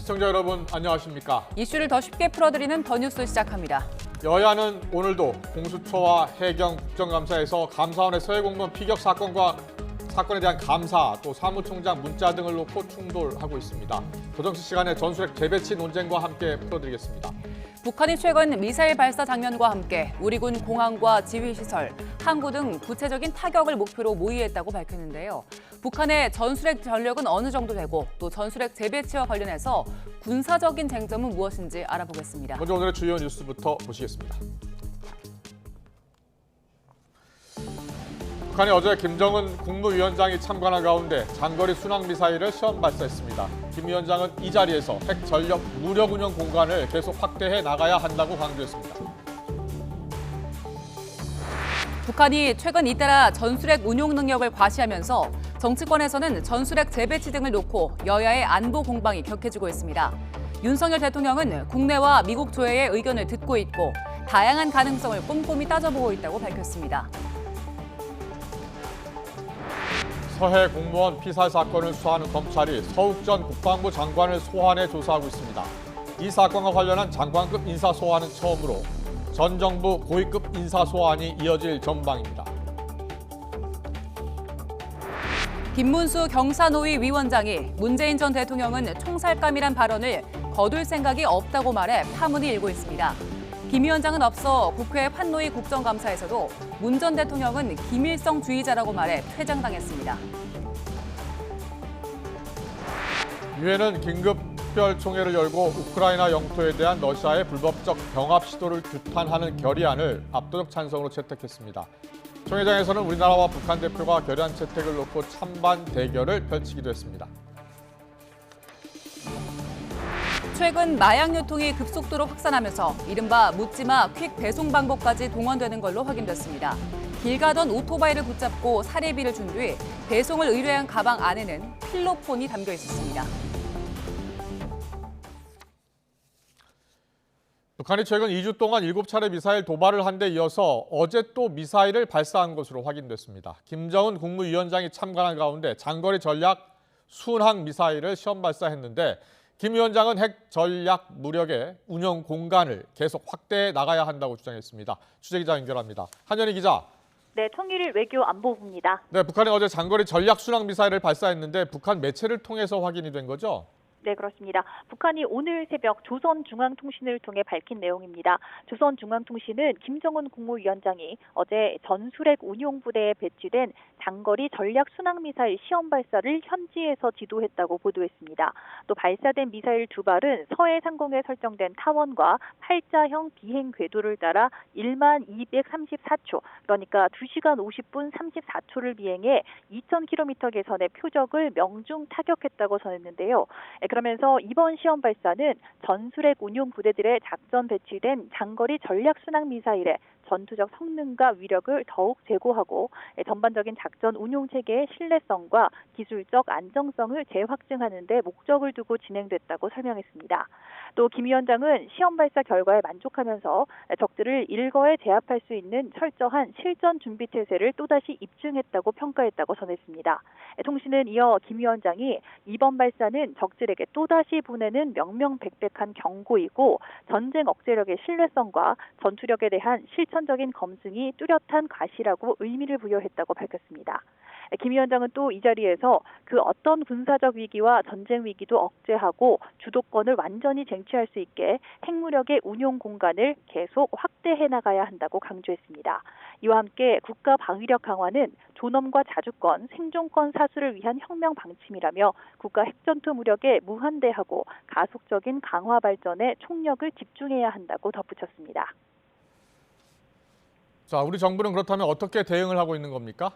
시청자 여러분 안녕하십니까? 이슈를 더 쉽게 풀어드리는 더 뉴스 시작합니다. 여야는 오늘도 공수처와 해경 국정감사에서 감사원의 서해 공무원 피격 사건에 대한 감사, 또 사무총장 문자 등을 놓고 충돌하고 있습니다. 조정치 시간에 전술핵 재배치 논쟁과 함께 풀어드리겠습니다. 북한이 최근 미사일 발사 장면과 함께 우리 군 공항과 지휘시설, 항구 등 구체적인 타격을 목표로 모의했다고 밝혔는데요. 북한의 전술핵 전력은 어느 정도 되고 또 전술핵 재배치와 관련해서 군사적인 쟁점은 무엇인지 알아보겠습니다. 먼저 오늘의 주요 뉴스부터 보시겠습니다. 북한이 어제 김정은 국무위원장이 참관한 가운데 장거리 순항미사일을 시험 발사했습니다. 김 위원장은 이 자리에서 핵 전력 무력 운영 공간을 계속 확대해 나가야 한다고 강조했습니다. 북한이 최근 잇따라 전술핵 운용 능력을 과시하면서 정치권에서는 전술핵 재배치 등을 놓고 여야의 안보 공방이 격해지고 있습니다. 윤석열 대통령은 국내와 미국 조회의 의견을 듣고 있고 다양한 가능성을 꼼꼼히 따져보고 있다고 밝혔습니다. 서해 공무원 피살 사건을 수사하는 검찰이 서욱 전 국방부 장관을 소환해 조사하고 있습니다. 이 사건과 관련한 장관급 인사 소환은 처음으로 전 정부 고위급 인사 소환이 이어질 전망입니다. 김문수 경사노위 위원장이 문재인 전 대통령은 총살감이란 발언을 거둘 생각이 없다고 말해 파문이 일고 있습니다. 김 위원장은 앞서 국회 환노위 국정감사에서도 문 전 대통령은 김일성주의자라고 말해 퇴장당했습니다. 유엔은 긴급 특별총회를 열고 우크라이나 영토에 대한 러시아의 불법적 병합 시도를 규탄하는 결의안을 압도적 찬성으로 채택했습니다. 총회장에서는 우리나라와 북한 대표가 결의안 채택을 놓고 찬반 대결을 펼치기도 했습니다. 최근 마약 유통이 급속도로 확산하면서 이른바 묻지마 퀵 배송 방법까지 동원되는 걸로 확인됐습니다. 길 가던 오토바이를 붙잡고 사례비를 준 뒤 배송을 의뢰한 가방 안에는 필로폰이 담겨 있었습니다. 북한이 최근 2주 동안 7차례 미사일 도발을 한 데 이어서 어제 또 미사일을 발사한 것으로 확인됐습니다. 김정은 국무위원장이 참관한 가운데 장거리 전략 순항 미사일을 시험 발사했는데 김 위원장은 핵 전략 무력의 운영 공간을 계속 확대해 나가야 한다고 주장했습니다. 취재기자 연결합니다. 한연희 기자. 네, 통일 외교 안보부입니다. 네, 북한이 어제 장거리 전략 순항 미사일을 발사했는데 북한 매체를 통해서 확인이 된 거죠? 네, 그렇습니다. 북한이 오늘 새벽 조선중앙통신을 통해 밝힌 내용입니다. 조선중앙통신은 김정은 국무위원장이 어제 전술핵 운용부대에 배치된 장거리 전략 순항미사일 시험 발사를 현지에서 지도했다고 보도했습니다. 또 발사된 미사일 두 발은 서해 상공에 설정된 타원과 팔자형 비행 궤도를 따라 1234초, 그러니까 2시간 50분 34초를 비행해 2000km 계선의 표적을 명중 타격했다고 전했는데요. 그러면서 이번 시험 발사는 전술핵 운용 부대들의 작전 배치된 장거리 전략 순항 미사일의 전투적 성능과 위력을 더욱 제고하고 전반적인 작전 운용 체계의 신뢰성과 기술적 안정성을 재확증하는 데 목적을 두고 진행됐다고 설명했습니다. 또 김 위원장은 시험 발사 결과에 만족하면서 적들을 일거에 제압할 수 있는 철저한 실전 준비 체제를 또다시 입증했다고 평가했다고 전했습니다. 통신은 이어 김 위원장이 이번 발사는 적들에게 또다시 보내는 명명백백한 경고이고 전쟁 억제력의 신뢰성과 전투력에 대한 실천적인 검증이 뚜렷한 과시라고 의미를 부여했다고 밝혔습니다. 김 위원장은 또 이 자리에서 그 어떤 군사적 위기와 전쟁 위기도 억제하고 주도권을 완전히 쟁취할 수 있게 핵무력의 운용 공간을 계속 확대해 나가야 한다고 강조했습니다. 이와 함께 국가 방위력 강화는 존엄과 자주권, 생존권 사수를 위한 혁명 방침이라며 국가 핵전투 무력의 무한대하고 가속적인 강화 발전에 총력을 집중해야 한다고 덧붙였습니다. 자, 우리 정부는 그렇다면 어떻게 대응을 하고 있는 겁니까?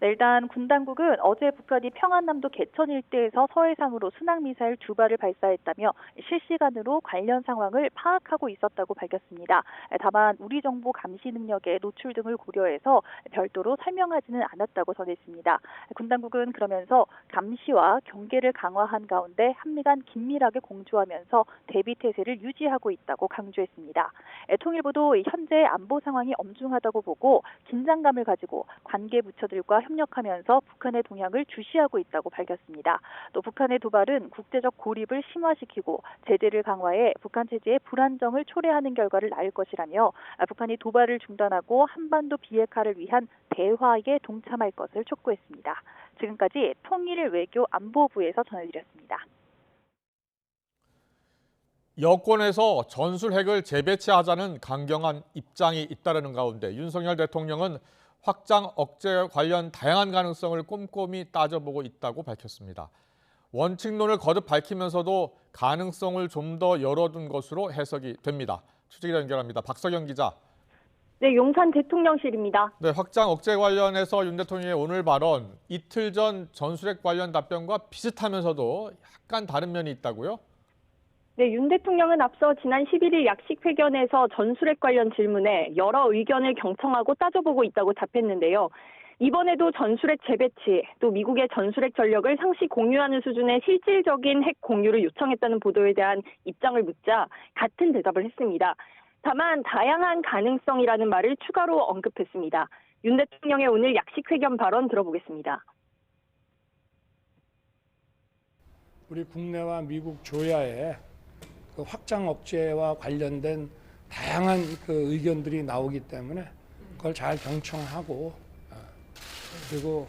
일단 군 당국은 어제 북한이 평안남도 개천 일대에서 서해상으로 순항미사일 2발을 발사했다며 실시간으로 관련 상황을 파악하고 있었다고 밝혔습니다. 다만 우리 정부 감시 능력의 노출 등을 고려해서 별도로 설명하지는 않았다고 전했습니다. 군 당국은 그러면서 감시와 경계를 강화한 가운데 한미 간 긴밀하게 공조하면서 대비 태세를 유지하고 있다고 강조했습니다. 통일부도 현재 안보 상황이 엄중하다고 보고 긴장감을 가지고 관계 부처들과 협력하면서 북한의 동향을 주시하고 있다고 밝혔습니다. 또 북한의 도발은 국제적 고립을 심화시키고 제재를 강화해 북한 체제의 불안정을 초래하는 결과를 낳을 것이라며 북한이 도발을 중단하고 한반도 비핵화를 위한 대화에 동참할 것을 촉구했습니다. 지금까지 통일 외교 안보부에서 전해드렸습니다. 여권에서 전술핵을 재배치하자는 강경한 입장이 잇따르는 가운데 윤석열 대통령은 확장 억제 관련 다양한 가능성을 꼼꼼히 따져보고 있다고 밝혔습니다. 원칙론을 거듭 밝히면서도 가능성을 좀 더 열어둔 것으로 해석이 됩니다. 취재기자 연결합니다. 박석영 기자. 네, 용산 대통령실입니다. 네, 확장 억제 관련해서 윤 대통령의 오늘 발언, 이틀 전 전술핵 관련 답변과 비슷하면서도 약간 다른 면이 있다고요? 네, 윤 대통령은 앞서 지난 11일 약식 회견에서 전술핵 관련 질문에 여러 의견을 경청하고 따져보고 있다고 답했는데요. 이번에도 전술핵 재배치, 또 미국의 전술핵 전력을 상시 공유하는 수준의 실질적인 핵 공유를 요청했다는 보도에 대한 입장을 묻자 같은 대답을 했습니다. 다만 다양한 가능성이라는 말을 추가로 언급했습니다. 윤 대통령의 오늘 약식 회견 발언 들어보겠습니다. 우리 국내와 미국 조야의 그 확장 억제와 관련된 다양한 그 의견들이 나오기 때문에 그걸 잘 경청하고 그리고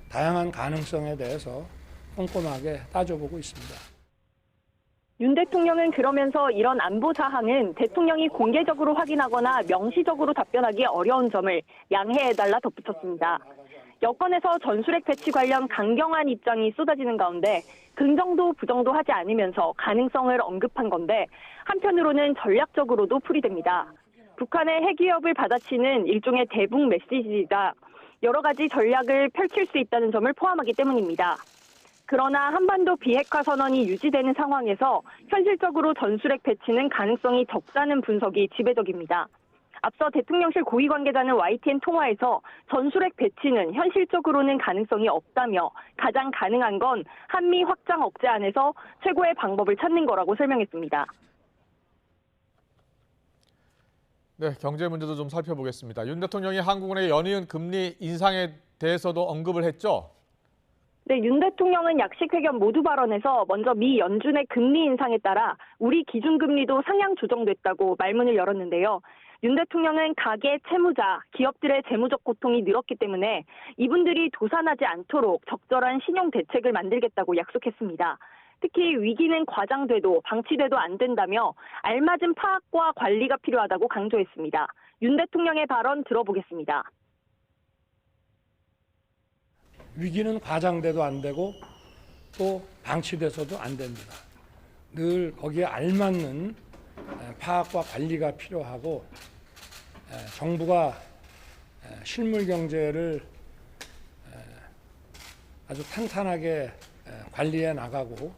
다양한 가능성에 대해서 꼼꼼하게 따져보고 있습니다. 윤 대통령은 그러면서 이런 안보 사항은 대통령이 공개적으로 확인하거나 명시적으로 답변하기 어려운 점을 양해해달라 덧붙였습니다. 여권에서 전술핵 배치 관련 강경한 입장이 쏟아지는 가운데 긍정도 부정도 하지 않으면서 가능성을 언급한 건데 한편으로는 전략적으로도 풀이됩니다. 북한의 핵 위협을 받아치는 일종의 대북 메시지이자 여러 가지 전략을 펼칠 수 있다는 점을 포함하기 때문입니다. 그러나 한반도 비핵화 선언이 유지되는 상황에서 현실적으로 전술핵 배치는 가능성이 적다는 분석이 지배적입니다. 앞서 대통령실 고위 관계자는 YTN 통화에서 전술핵 배치는 현실적으로는 가능성이 없다며 가장 가능한 건 한미 확장 억제안에서 최고의 방법을 찾는 거라고 설명했습니다. 네, 경제 문제도 좀 살펴보겠습니다. 윤 대통령이 한국은행의 연이은 금리 인상에 대해서도 언급을 했죠? 네, 윤 대통령은 약식 회견 모두 발언에서 먼저 미 연준의 금리 인상에 따라 우리 기준금리도 상향 조정됐다고 말문을 열었는데요. 윤 대통령은 가계, 채무자, 기업들의 재무적 고통이 늘었기 때문에 이분들이 도산하지 않도록 적절한 신용 대책을 만들겠다고 약속했습니다. 특히 위기는 과장돼도 방치돼도 안 된다며 알맞은 파악과 관리가 필요하다고 강조했습니다. 윤 대통령의 발언 들어보겠습니다. 위기는 과장돼도 안 되고 또 방치돼서도 안 됩니다. 늘 거기에 알맞는 파악과 관리가 필요하고 정부가 실물 경제를 아주 탄탄하게 관리해 나가고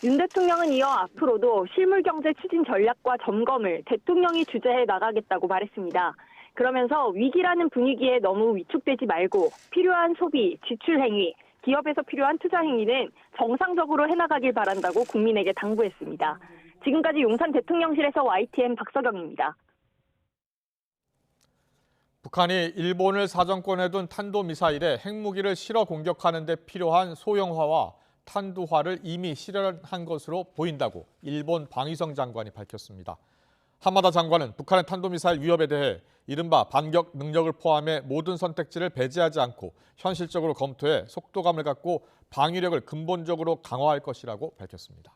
윤 대통령은 이어 앞으로도 실물 경제 추진 전략과 점검을 대통령이 주재해 나가겠다고 말했습니다. 그러면서 위기라는 분위기에 너무 위축되지 말고 필요한 소비, 지출 행위, 기업에서 필요한 투자 행위는 정상적으로 해나가길 바란다고 국민에게 당부했습니다. 지금까지 용산 대통령실에서 YTN 박석영입니다. 북한이 일본을 사정권에 둔 탄도미사일에 핵무기를 실어 공격하는 데 필요한 소형화와 탄두화를 이미 실현한 것으로 보인다고 일본 방위성 장관이 밝혔습니다. 하마다 장관은 북한의 탄도미사일 위협에 대해 이른바 반격 능력을 포함해 모든 선택지를 배제하지 않고 현실적으로 검토해 속도감을 갖고 방위력을 근본적으로 강화할 것이라고 밝혔습니다.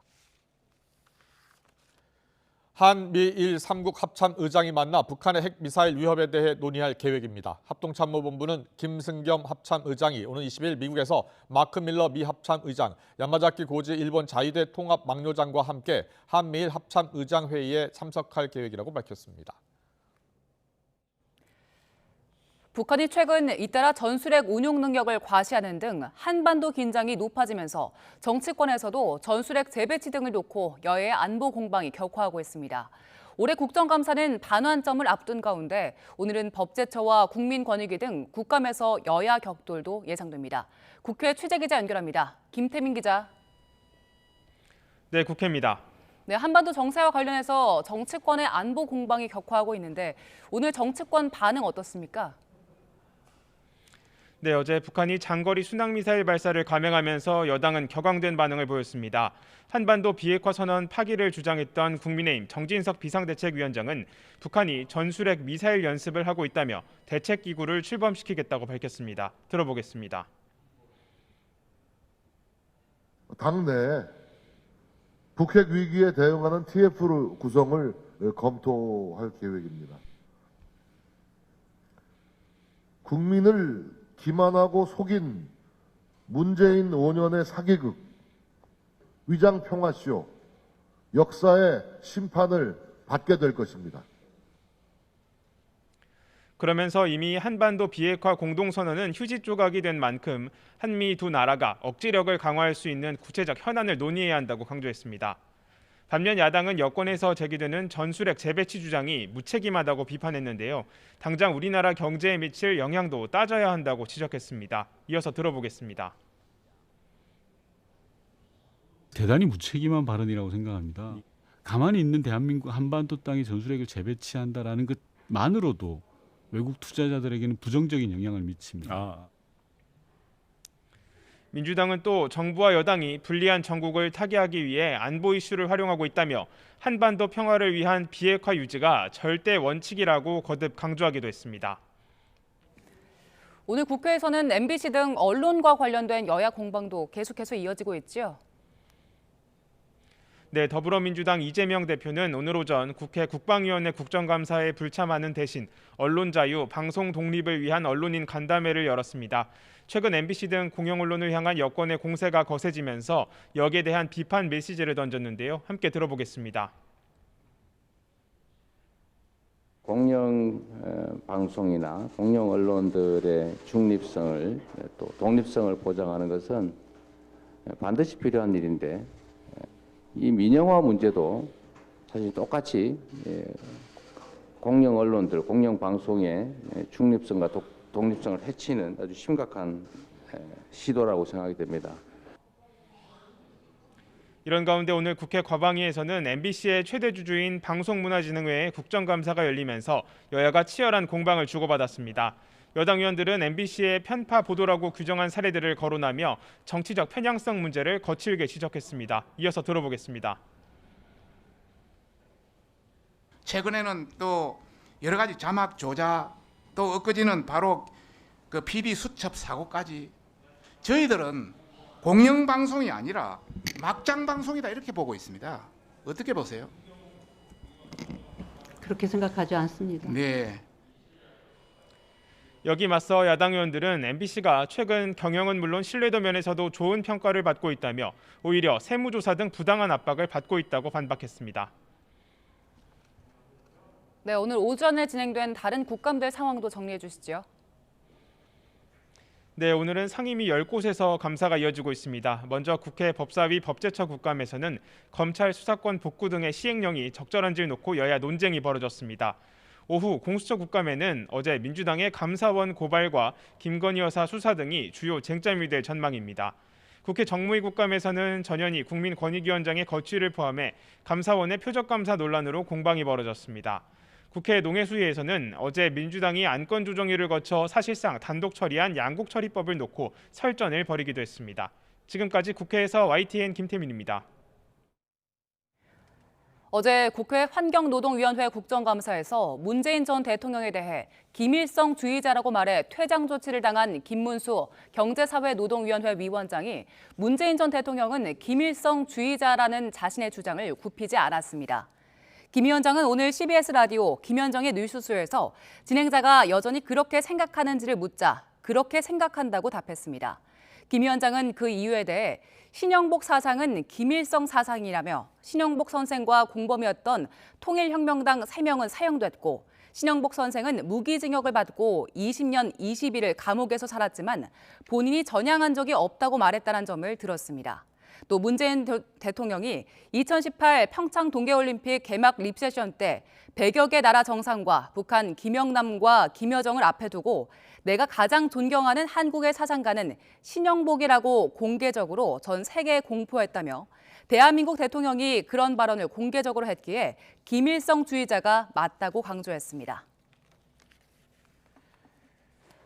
한미일 3국 합참의장이 만나 북한의 핵미사일 위협에 대해 논의할 계획입니다. 합동참모본부는 김승겸 합참의장이 오는 20일 미국에서 마크 밀러 미 합참의장, 야마자키 고지 일본 자위대 통합막료장과 함께 한미일 합참의장 회의에 참석할 계획이라고 밝혔습니다. 북한이 최근 잇따라 전술핵 운용 능력을 과시하는 등 한반도 긴장이 높아지면서 정치권에서도 전술핵 재배치 등을 놓고 여야의 안보 공방이 격화하고 있습니다. 올해 국정감사는 반환점을 앞둔 가운데 오늘은 법제처와 국민권익위 등 국감에서 여야 격돌도 예상됩니다. 국회 취재기자 연결합니다. 김태민 기자. 네, 국회입니다. 네, 한반도 정세와 관련해서 정치권의 안보 공방이 격화하고 있는데 오늘 정치권 반응 어떻습니까? 네, 어제 북한이 장거리 순항미사일 발사를 감행하면서 여당은 격앙된 반응을 보였습니다. 한반도 비핵화 선언 파기를 주장했던 국민의힘 정진석 비상대책위원장은 북한이 전술핵 미사일 연습을 하고 있다며 대책기구를 출범시키겠다고 밝혔습니다. 들어보겠습니다. 당내 북핵 위기에 대응하는 TF 구성을 검토할 계획입니다. 국민을 기만하고 속인 문재인 5년의 사기극, 위장평화쇼, 역사의 심판을 받게 될 것입니다. 그러면서 이미 한반도 비핵화 공동선언은 휴지 조각이 된 만큼 한미 두 나라가 억지력을 강화할 수 있는 구체적 현안을 논의해야 한다고 강조했습니다. 반면 야당은 여권에서 제기되는 전술핵 재배치 주장이 무책임하다고 비판했는데요. 당장 우리나라 경제에 미칠 영향도 따져야 한다고 지적했습니다. 이어서 들어보겠습니다. 대단히 무책임한 발언이라고 생각합니다. 가만히 있는 대한민국 한반도 땅에 전술핵을 재배치한다라는 것만으로도 외국 투자자들에게는 부정적인 영향을 미칩니다. 민주당은 또 정부와 여당이 불리한 정국을 타개하기 위해 안보 이슈를 활용하고 있다며 한반도 평화를 위한 비핵화 유지가 절대 원칙이라고 거듭 강조하기도 했습니다. 오늘 국회에서는 MBC 등 언론과 관련된 여야 공방도 계속해서 이어지고 있죠. 네, 더불어민주당 이재명 대표는 오늘 오전 국회 국방위원회 국정감사에 불참하는 대신 언론 자유, 방송 독립을 위한 언론인 간담회를 열었습니다. 최근 MBC 등 공영 언론을 향한 여권의 공세가 거세지면서 여기에 대한 비판 메시지를 던졌는데요. 함께 들어보겠습니다. 공영 방송이나 공영 언론들의 중립성을 또 독립성을 보장하는 것은 반드시 필요한 일인데 이 민영화 문제도 사실 똑같이 공영 언론들, 공영 방송의 중립성과 독립성을 해치는 아주 심각한 시도라고 생각이 됩니다. 이런 가운데 오늘 국회 과방위에서는 MBC의 최대 주주인 방송문화진흥회의 국정감사가 열리면서 여야가 치열한 공방을 주고받았습니다. 여당 의원들은 MBC의 편파 보도라고 규정한 사례들을 거론하며 정치적 편향성 문제를 거칠게 지적했습니다. 이어서 들어보겠습니다. 최근에는 또 여러 가지 자막 조작, 또 엊그제는 바로 그 PD 수첩 사고까지. 저희들은 공영방송이 아니라 막장방송이다 이렇게 보고 있습니다. 어떻게 보세요? 그렇게 생각하지 않습니다. 네. 여기 맞서 야당 의원들은 MBC가 최근 경영은 물론 신뢰도 면에서도 좋은 평가를 받고 있다며 오히려 세무조사 등 부당한 압박을 받고 있다고 반박했습니다. 네, 오늘 오전에 진행된 다른 국감들 상황도 정리해 주시죠. 네, 오늘은 상임위 10곳에서 감사가 이어지고 있습니다. 먼저 국회 법사위 법제처 국감에서는 검찰 수사권 복구 등의 시행령이 적절한지를 놓고 여야 논쟁이 벌어졌습니다. 오후 공수처 국감에는 어제 민주당의 감사원 고발과 김건희 여사 수사 등이 주요 쟁점이 될 전망입니다. 국회 정무위 국감에서는 전현희 국민권익위원장의 거취를 포함해 감사원의 표적감사 논란으로 공방이 벌어졌습니다. 국회 농해수위에서는 어제 민주당이 안건조정위를 거쳐 사실상 단독 처리한 양국처리법을 놓고 설전을 벌이기도 했습니다. 지금까지 국회에서 YTN 김태민입니다. 어제 국회 환경노동위원회 국정감사에서 문재인 전 대통령에 대해 김일성주의자라고 말해 퇴장 조치를 당한 김문수 경제사회노동위원회 위원장이 문재인 전 대통령은 김일성주의자라는 자신의 주장을 굽히지 않았습니다. 김 위원장은 오늘 CBS 라디오 김현정의 뉴스쇼에서 진행자가 여전히 그렇게 생각하는지를 묻자 그렇게 생각한다고 답했습니다. 김 위원장은 그 이유에 대해 신영복 사상은 김일성 사상이라며 신영복 선생과 공범이었던 통일혁명당 3명은 사형됐고 신영복 선생은 무기징역을 받고 20년 20일을 감옥에서 살았지만 본인이 전향한 적이 없다고 말했다는 점을 들었습니다. 또 문재인 대통령이 2018 평창 동계올림픽 개막 립세션 때 100여 개 나라 정상과 북한 김영남과 김여정을 앞에 두고 내가 가장 존경하는 한국의 사상가는 신영복이라고 공개적으로 전 세계에 공포했다며 대한민국 대통령이 그런 발언을 공개적으로 했기에 김일성주의자가 맞다고 강조했습니다.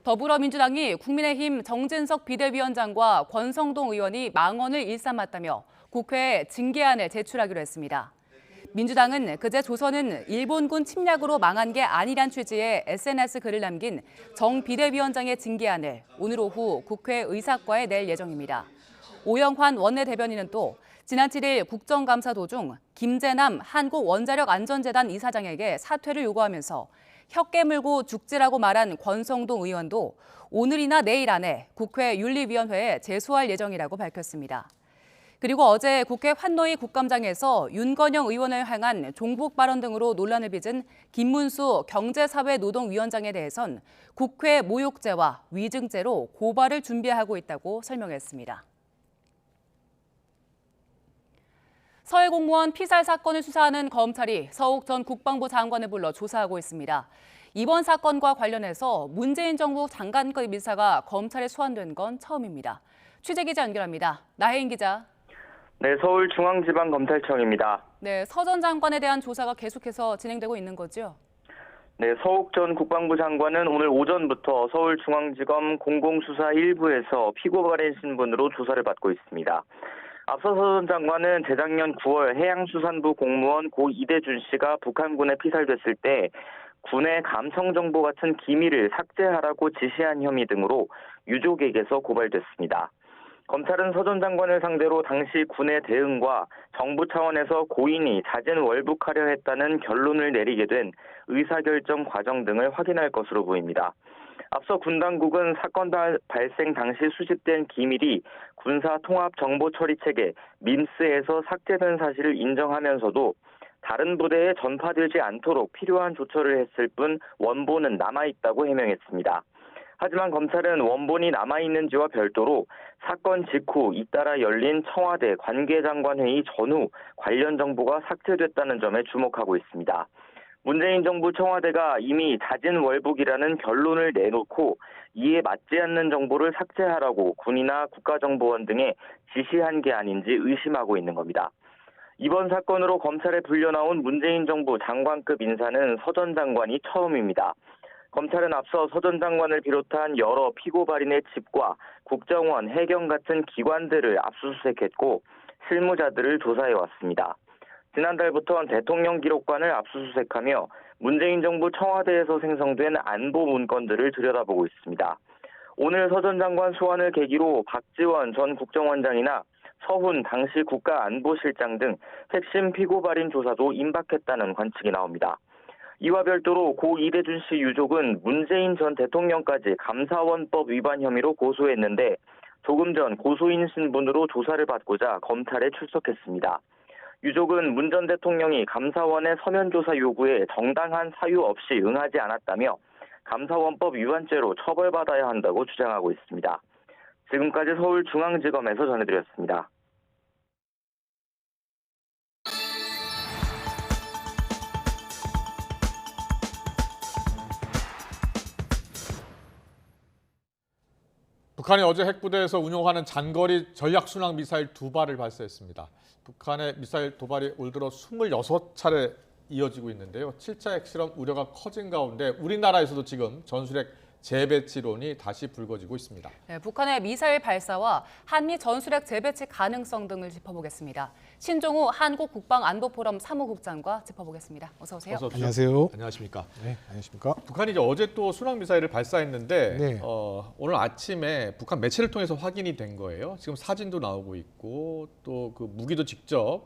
더불어민주당이 국민의힘 정진석 비대위원장과 권성동 의원이 망언을 일삼았다며 국회에 징계안을 제출하기로 했습니다. 민주당은 그제 조선은 일본군 침략으로 망한 게 아니란 취지의 SNS 글을 남긴 정 비대위원장의 징계안을 오늘 오후 국회 의사과에 낼 예정입니다. 오영환 원내대변인은 또 지난 7일 국정감사 도중 김재남 한국원자력안전재단 이사장에게 사퇴를 요구하면서 혀 깨물고 죽지라고 말한 권성동 의원도 오늘이나 내일 안에 국회 윤리위원회에 제소할 예정이라고 밝혔습니다. 그리고 어제 국회 환노위 국감장에서 윤건영 의원을 향한 종북 발언 등으로 논란을 빚은 김문수 경제사회노동위원장에 대해선 국회 모욕죄와 위증죄로 고발을 준비하고 있다고 설명했습니다. 서해 공무원 피살 사건을 수사하는 검찰이 서욱 전 국방부 장관을 불러 조사하고 있습니다. 이번 사건과 관련해서 문재인 정부 장관급 인사가 검찰에 소환된 건 처음입니다. 취재기자 연결합니다. 나혜인 기자. 네, 서울중앙지방검찰청입니다. 네, 서 전 장관에 대한 조사가 계속해서 진행되고 있는 거죠? 네, 서욱 전 국방부 장관은 오늘 오전부터 서울중앙지검 공공수사 1부에서 피고발인 신분으로 조사를 받고 있습니다. 앞서 서 전 장관은 재작년 9월 해양수산부 공무원 고 이대준 씨가 북한군에 피살됐을 때 군의 감성정보 같은 기밀을 삭제하라고 지시한 혐의 등으로 유족에게서 고발됐습니다. 검찰은 서 전 장관을 상대로 당시 군의 대응과 정부 차원에서 고인이 자진월북하려 했다는 결론을 내리게 된 의사결정 과정 등을 확인할 것으로 보입니다. 앞서 군 당국은 사건 발생 당시 수집된 기밀이 군사통합정보처리체계 민스에서 삭제된 사실을 인정하면서도 다른 부대에 전파되지 않도록 필요한 조처를 했을 뿐 원본은 남아있다고 해명했습니다. 하지만 검찰은 원본이 남아있는지와 별도로 사건 직후 잇따라 열린 청와대 관계장관회의 전후 관련 정보가 삭제됐다는 점에 주목하고 있습니다. 문재인 정부 청와대가 이미 자진월북이라는 결론을 내놓고 이에 맞지 않는 정보를 삭제하라고 군이나 국가정보원 등에 지시한 게 아닌지 의심하고 있는 겁니다. 이번 사건으로 검찰에 불려나온 문재인 정부 장관급 인사는 서 전 장관이 처음입니다. 검찰은 앞서 서 전 장관을 비롯한 여러 피고발인의 집과 국정원, 해경 같은 기관들을 압수수색했고 실무자들을 조사해왔습니다. 지난달부터는 대통령 기록관을 압수수색하며 문재인 정부 청와대에서 생성된 안보 문건들을 들여다보고 있습니다. 오늘 서 전 장관 소환을 계기로 박지원 전 국정원장이나 서훈 당시 국가안보실장 등 핵심 피고발인 조사도 임박했다는 관측이 나옵니다. 이와 별도로 고 이대준 씨 유족은 문재인 전 대통령까지 감사원법 위반 혐의로 고소했는데 조금 전 고소인 신분으로 조사를 받고자 검찰에 출석했습니다. 유족은 문 전 대통령이 감사원의 서면 조사 요구에 정당한 사유 없이 응하지 않았다며 감사원법 위반죄로 처벌받아야 한다고 주장하고 있습니다. 지금까지 서울중앙지검에서 전해드렸습니다. 북한이 어제 핵부대에서 운용하는 장거리 전략순항 미사일 2발을 발사했습니다. 북한의 미사일 도발이 올 들어 26차례 이어지고 있는데요. 7차 핵실험 우려가 커진 가운데 우리나라에서도 지금 전술핵 재배치론이 다시 불거지고 있습니다. 네, 북한의 미사일 발사와 한미 전술핵 재배치 가능성 등을 짚어보겠습니다. 신종우 한국국방안보포럼 사무국장과 짚어보겠습니다. 어서 오세요. 어서 오십시오. 안녕하세요. 안녕하십니까. 네, 안녕하십니까. 북한이 이제 어제 또 순항 미사일을 발사했는데 네. 오늘 아침에 북한 매체를 통해서 확인이 된 거예요. 지금 사진도 나오고 있고 또 그 무기도 직접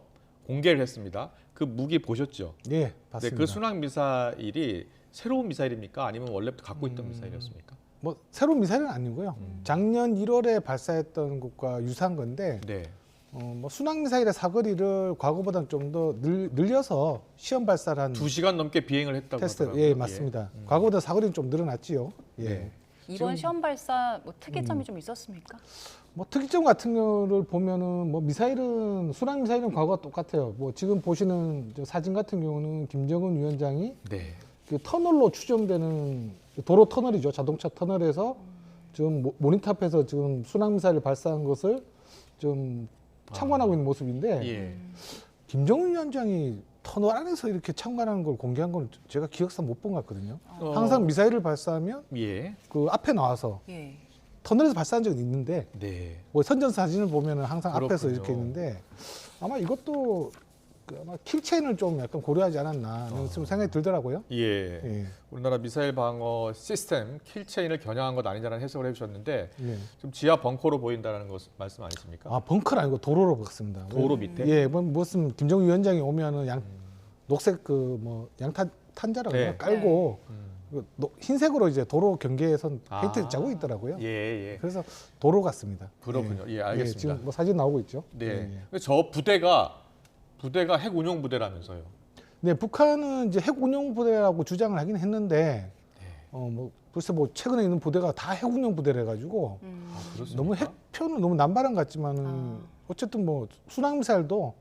공개를 했습니다. 그 무기 보셨죠? 네, 봤습니다. 네, 그 순항 미사일이 새로운 미사일입니까? 아니면 원래부터 갖고 있던 미사일이었습니까? 뭐 새로운 미사일은 아니고요. 작년 1월에 발사했던 것과 유사한 건데 네. 뭐 순항 미사일의 사거리를 과거보다는 좀 더 늘려서 시험 발사를 한 2시간 넘게 비행을 했다고 테스트. 하더라고요. 예, 맞습니다. 과거보다 사거리는 좀 늘어났지요. 예. 네. 이번 시험 발사 뭐 특이점이 좀 있었습니까? 뭐 특이점 같은 경우를 보면은 뭐 미사일은 순항 미사일은 과거와 똑같아요. 뭐 지금 보시는 저 사진 같은 경우는 김정은 위원장이 네. 그 터널로 추정되는 도로 터널이죠. 자동차 터널에서 지금 모니터 앞에서 지금 순항 미사일을 발사한 것을 좀 참관하고 있는 모습인데 예. 김정은 위원장이 터널 안에서 이렇게 참관하는 걸 공개한 건 제가 기억상 못 본 것 같거든요. 항상 미사일을 발사하면 예. 그 앞에 나와서 예. 터널에서 발사한 적은 있는데 네. 뭐 선전 사진을 보면은 항상 앞에서 그렇군요. 이렇게 있는데 아마 이것도 그 아마 킬체인을 좀 약간 고려하지 않았나 좀 생각이 들더라고요. 예. 예. 우리나라 미사일 방어 시스템 킬체인을 겨냥한 것 아니냐는 해석을 해주셨는데 예. 좀 지하 벙커로 보인다는 것 말씀 아니십니까? 아 벙커는 아니고 도로로 봤습니다. 도로 밑에? 예, 뭐 무슨 김정은 위원장이 오면은 녹색 그 뭐 양탄자라고 네. 깔고 그 흰색으로 이제 도로 경계선 페인트 아. 짜고 있더라고요. 예, 예. 그래서 도로 같습니다. 그렇군요. 예, 알겠습니다. 지금 뭐 사진 나오고 있죠. 네. 저 부대가 핵 운용 부대라면서요. 네, 북한은 이제 핵 운용 부대라고 주장을 하긴 했는데 뭐 벌써 뭐 최근에 있는 부대가 다 핵 운용 부대래 가지고 너무 핵표는 너무 남발한 것 같지만은 어쨌든 뭐 순항 미사일도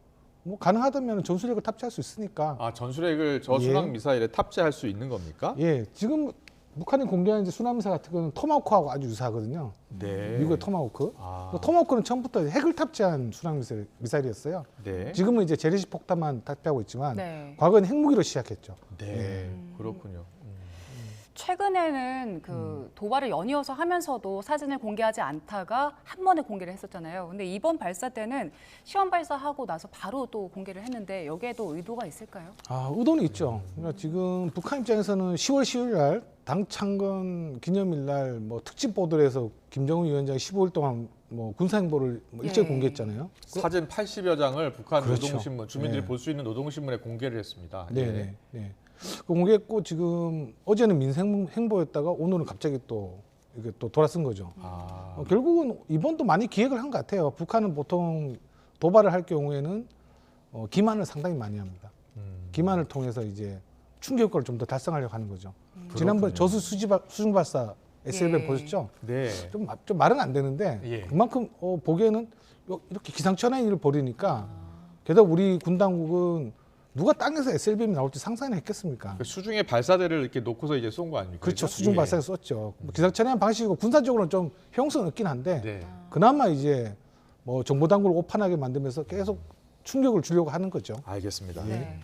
뭐 가능하다면 전술핵을 탑재할 수 있으니까. 아, 전술핵을 저 순항 미사일에 탑재할 수 있는 겁니까? 예, 지금 북한이 공개한 이제 순항 미사일 같은 경우는 토마호크하고 아주 유사하거든요. 네. 미국의 토마호크. 아. 토마호크는 처음부터 핵을 탑재한 순항 미사일이었어요. 네. 지금은 이제 재래식 폭탄만 탑재하고 있지만 네. 과거에는 핵무기로 시작했죠. 네. 그렇군요. 최근에는 그 도발을 연이어서 하면서도 사진을 공개하지 않다가 한 번에 공개를 했었잖아요. 근데 이번 발사 때는 시험 발사하고 나서 바로 또 공개를 했는데 여기에도 의도가 있을까요? 아, 의도는 있죠. 그러니까 지금 북한 입장에서는 10월 10일 날 당창건 기념일 날 뭐 특집 보도를 해서 김정은 위원장이 15일 동안 뭐 군사행보를 뭐 일제히 공개했잖아요. 사진 80여 장을 북한 그렇죠. 노동신문, 주민들이 네. 볼 수 있는 노동신문에 공개를 했습니다. 네. 공개했고 지금 어제는 민생행보였다가 오늘은 갑자기 또 이게 또 돌아선 거죠. 아. 결국은 이번도 많이 기획을 한 것 같아요. 북한은 보통 도발을 할 경우에는 기만을 상당히 많이 합니다. 기만을 통해서 이제 충격 효과를 좀 더 달성하려고 하는 거죠. 지난번 저수 수중 발사 SLB 보셨죠? 네. 좀 말은 안 되는데 예. 그만큼 보기에는 이렇게 기상천외한 일을 벌이니까 게다가 우리 군 당국은 누가 땅에서 SLBM이 나올지 상상이나 했겠습니까? 그 수중에 발사대를 이렇게 놓고서 이제 쏜 거 아닙니까? 그렇죠. 수중 발사에 썼죠. 뭐 기상천외한 방식이고 군사적으로는 좀 효용성은 없긴 한데 네. 그나마 이제 뭐 정보 당국을 오판하게 만들면서 계속 충격을 주려고 하는 거죠. 알겠습니다. 네.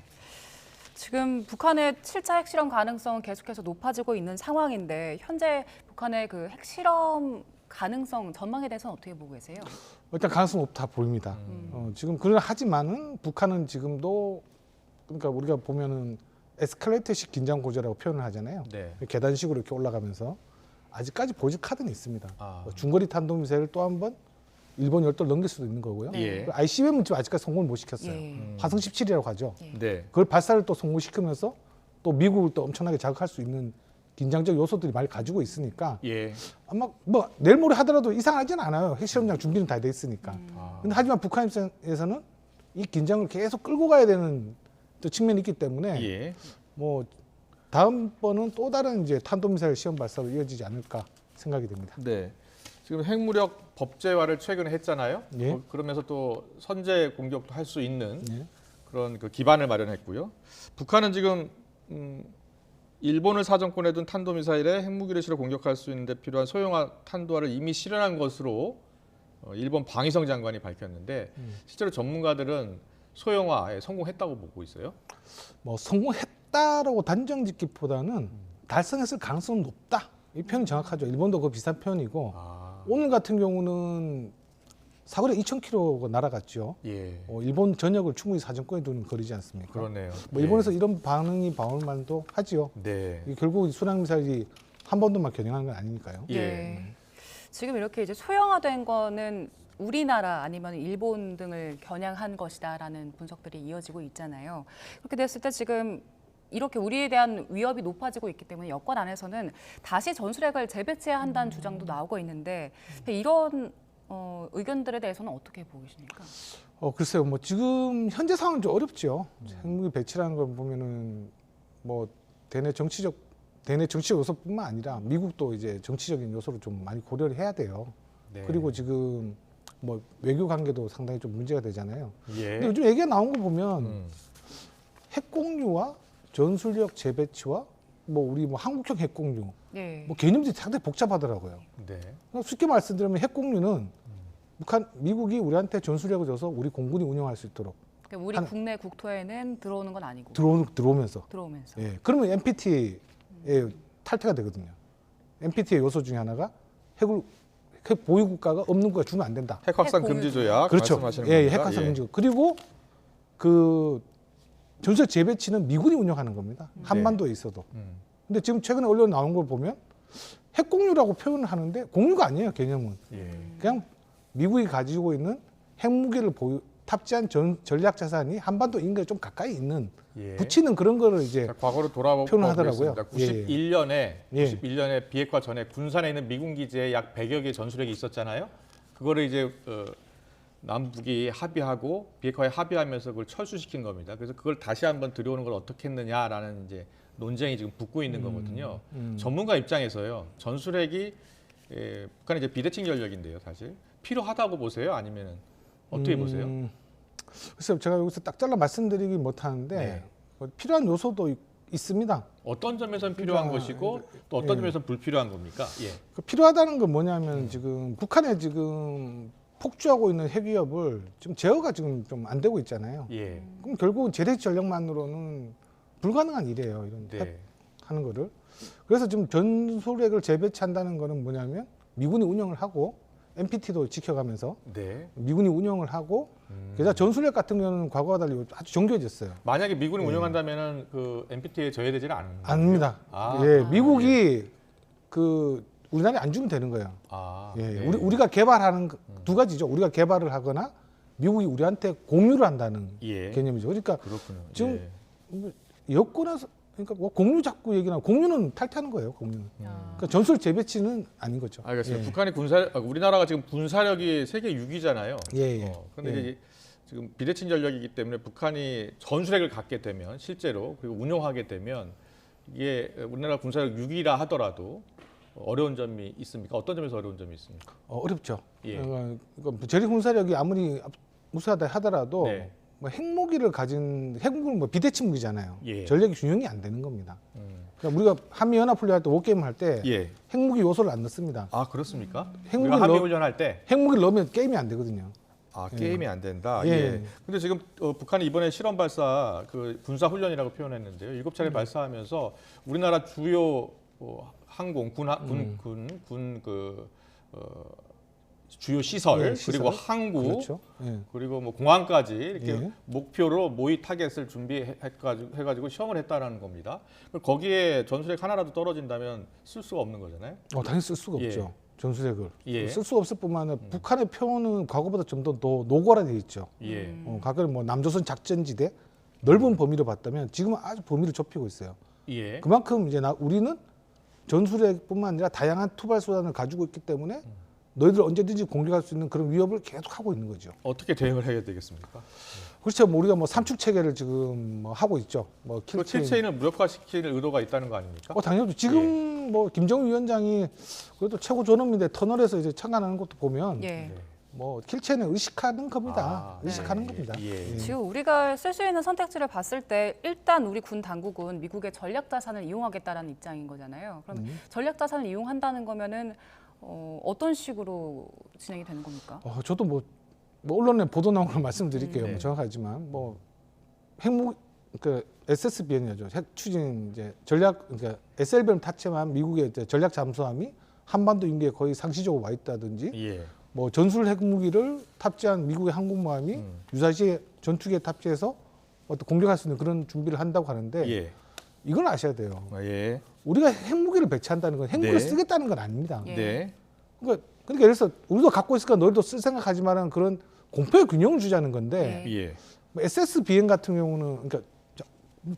지금 북한의 7차 핵실험 가능성은 계속해서 높아지고 있는 상황인데 현재 북한의 그 핵실험 가능성 전망에 대해서는 어떻게 보고 계세요? 일단 가능성 없다 보입니다. 지금 그러나 하지만은 북한은 지금도 그러니까 우리가 보면은 에스컬레이터식 긴장 고조라고 표현을 하잖아요. 네. 계단식으로 이렇게 올라가면서 아직까지 보여줄 카드는 있습니다. 아. 중거리 탄도미사일을 또 한 번 일본 열도를 넘길 수도 있는 거고요. 예. ICBM은 지금 아직까지 성공을 못 시켰어요. 화성 17이라고 하죠. 네. 그걸 발사를 또 성공시키면서 또 미국을 또 엄청나게 자극할 수 있는 긴장적 요소들이 많이 가지고 있으니까 예. 아마 뭐 내일 모레 하더라도 이상하진 않아요. 핵실험장 준비는 다 돼 있으니까. 근데 하지만 북한 입장에서는 이 긴장을 계속 끌고 가야 되는 또 측면이 있기 때문에 예. 뭐 다음번은 또 다른 이제 탄도미사일 시험 발사로 이어지지 않을까 생각이 됩니다. 네. 지금 핵무력 법제화를 최근에 했잖아요. 예. 그러면서 또 선제 공격도 할 수 있는 예. 그런 그 기반을 마련했고요. 북한은 지금 일본을 사정권에 둔 탄도미사일에 핵무기를 실어 공격할 수 있는 데 필요한 소형화 탄도화를 이미 실현한 것으로 일본 방위성 장관이 밝혔는데 실제로 전문가들은 소형화에 성공했다고 보고 있어요. 뭐 성공했다라고 단정짓기보다는 달성했을 가능성은 높다. 이 표현이 정확하죠. 일본도 그 비슷한 표현이고 오늘 같은 경우는 사거리 2,000km가 날아갔죠. 예. 일본 전역을 충분히 사정권에 두는 거리지 않습니까? 그러네요. 뭐 일본에서 이런 반응이 나올 만도 하지요. 네. 결국 순항 미사일이 한 번도만 겨냥한 건 아니니까요. 네. 지금 이렇게 이제 소형화된 거는 우리나라 아니면 일본 등을 겨냥한 것이다라는 분석들이 이어지고 있잖아요. 그렇게 됐을 때 지금 이렇게 우리에 대한 위협이 높아지고 있기 때문에 여권 안에서는 다시 전술핵을 재배치해야 한다는 주장도 나오고 있는데 이런 의견들에 대해서는 어떻게 보고 계십니까? 글쎄요. 뭐 지금 현재 상황은 좀 어렵죠. 핵무기 배치라는 걸 보면은 뭐 대내 정치적 요소뿐만 아니라 미국도 이제 정치적인 요소를 좀 많이 고려를 해야 돼요. 네. 그리고 지금 뭐 외교 관계도 상당히 좀 문제가 되잖아요. 예. 근데 요즘 얘기가 나온 거 보면 핵공유와 전술력 재배치와 뭐 우리 뭐 한국형 핵공유 뭐 개념들이 상당히 복잡하더라고요. 네. 쉽게 말씀드리면 핵공유는 미국이 우리한테 전술력을 줘서 우리 공군이 운영할 수 있도록 그러니까 우리 국내 국토에는 들어오는 건 아니고 들어오면서. 들어오면서. 예. 그러면 NPT의 탈퇴가 되거든요. NPT의 요소 중에 하나가 핵 보유 국가가 없는 국가 주면 안 된다. 핵 확산 금지 조약 그렇죠. 말씀하시는 예, 겁니까? 핵 확산 금지. 그리고 그 전술핵 재배치는 미군이 운영하는 겁니다. 한반도에 있어도. 근데 지금 최근에 언론 나온 걸 보면 핵 공유라고 표현을 하는데 공유가 아니에요, 개념은. 그냥 미국이 가지고 있는 핵무기를 탑재한 전략 자산이 한반도 인근에 좀 가까이 있는 붙이는 그런 거를 이제 과거로 돌아보고 표현하더라고요. 91년에 비핵화 전에 군산에 있는 미군 기지에 약 100여 개 전술핵이 있었잖아요. 그거를 이제 남북이 합의하고 비핵화에 합의하면서 그걸 철수시킨 겁니다. 그래서 그걸 다시 한번 들여오는 걸 어떻게 했느냐라는 이제 논쟁이 지금 붙고 있는 거거든요. 전문가 입장에서요. 전술핵이 북한의 이제 비대칭 전력인데요, 사실 필요하다고 보세요? 아니면은 어떻게 보세요? 글쎄요, 제가 여기서 딱 잘라 말씀드리기 못하는데 필요한 요소도 있습니다. 어떤 점에서는 필요한 것이고 또 어떤 점에서는 불필요한 겁니까? 필요하다는 건 뭐냐면 지금 북한에 지금 폭주하고 있는 핵 위협을 지금 제어가 지금 좀 안 되고 있잖아요. 그럼 결국은 재래식 전력만으로는 불가능한 일이에요. 이런 핵 하는 거를. 그래서 지금 전술핵을 재배치한다는 거는 뭐냐면 미군이 운영을 하고 NPT도 지켜가면서 미군이 운영을 하고 게다가 전술핵 같은 경우는 과거와 달리 아주 정교해졌어요. 만약에 미군이 운영한다면은 그 NPT에 저해되지는 않습니다. 미국이 그 우리나라에 안 주면 되는 거예요. 우리가 개발하는 두 가지죠. 우리가 개발을 하거나 미국이 우리한테 공유를 한다는 개념이죠. 그러니까 지금 여권에서 그러니까 뭐 공유 자꾸 얘기나 공유는 탈퇴하는 거예요. 공유는. 그러니까 전술 재배치는 아닌 거죠. 알겠습니다. 북한이 우리나라가 지금 군사력이 세계 6위잖아요. 그런데 이제 지금 비대칭 전력이기 때문에 북한이 전술핵을 갖게 되면 실제로 그리고 운용하게 되면 이게 우리나라 군사력 6위라 하더라도 어려운 점이 있습니까? 어떤 점에서 어려운 점이 있습니까? 어렵죠. 재래식 군사력이 아무리 우수하다 하더라도 뭐 핵무기를 가진 핵무기는 뭐 비대칭 무기잖아요. 전력이 균형이 안 되는 겁니다. 그러니까 우리가 한미 연합훈련 할 때 워게임 할 때 핵무기 요소를 안 넣습니다. 아 그렇습니까? 핵무기를 한미 훈련할 때 핵무기를 넣으면 게임이 안 되거든요. 게임이 안 된다. 근데 지금 북한이 이번에 실험 발사 그 군사 훈련이라고 표현했는데요. 7차례 발사하면서 우리나라 주요 항공 주요 시설 그리고 항구 그리고 뭐 공항까지 이렇게 목표로 모의 타겟을 준비해가지고 시험을 했다라는 겁니다. 거기에 전술핵 하나라도 떨어진다면 쓸 수가 없는 거잖아요. 당연히 쓸 수가 없죠. 전술핵을 쓸 수 없을 뿐만 아니라 북한의 표현은 과거보다 좀 더 노골화되어 있죠. 과거에 뭐 남조선 작전지대 넓은 범위로 봤다면 지금은 아주 범위를 좁히고 있어요. 그만큼 이제 우리는 전술핵뿐만 아니라 다양한 투발 수단을 가지고 있기 때문에 너희들 언제든지 공격할 수 있는 그런 위협을 계속하고 있는 거죠. 어떻게 대응을 해야 되겠습니까? 그렇죠. 뭐 우리가 뭐 삼축 체계를 지금 뭐 하고 있죠. 뭐 킬체인을 무력화시킬 의도가 있다는 거 아닙니까? 당연히 지금 뭐 김정은 위원장이 그래도 최고 존엄인데 터널에서 이제 참관하는 것도 보면 뭐 킬체인을 의식하는 겁니다. 의식하는 겁니다. 지금 우리가 쓸 수 있는 선택지를 봤을 때 일단 우리 군 당국은 미국의 전략 자산을 이용하겠다라는 입장인 거잖아요. 그럼 전략 자산을 이용한다는 거면은 어떤 식으로 진행이 되는 겁니까? 저도 뭐 언론에 보도 나온 걸 말씀드릴게요. 뭐 정확하지만 뭐 핵무기 그 SSBN이죠. 핵 추진 이제 그러니까 SLBM 탑재한 미국의 전략 잠수함이 한반도 인근에 거의 상시적으로 와 있다든지 뭐 전술 핵무기를 탑재한 미국의 항공모함이 유사시에 전투기에 탑재해서 어떤 공격할 수 있는 그런 준비를 한다고 하는데 이걸 아셔야 돼요. 우리가 핵무기를 배치한다는 건 핵무기를 쓰겠다는 건 아닙니다. 그러니까 예를 들어서 우리도 갖고 있으니까 너희도 쓸 생각하지만은 그런 공포의 균형을 주자는 건데 뭐 SSBN 같은 경우는 그러니까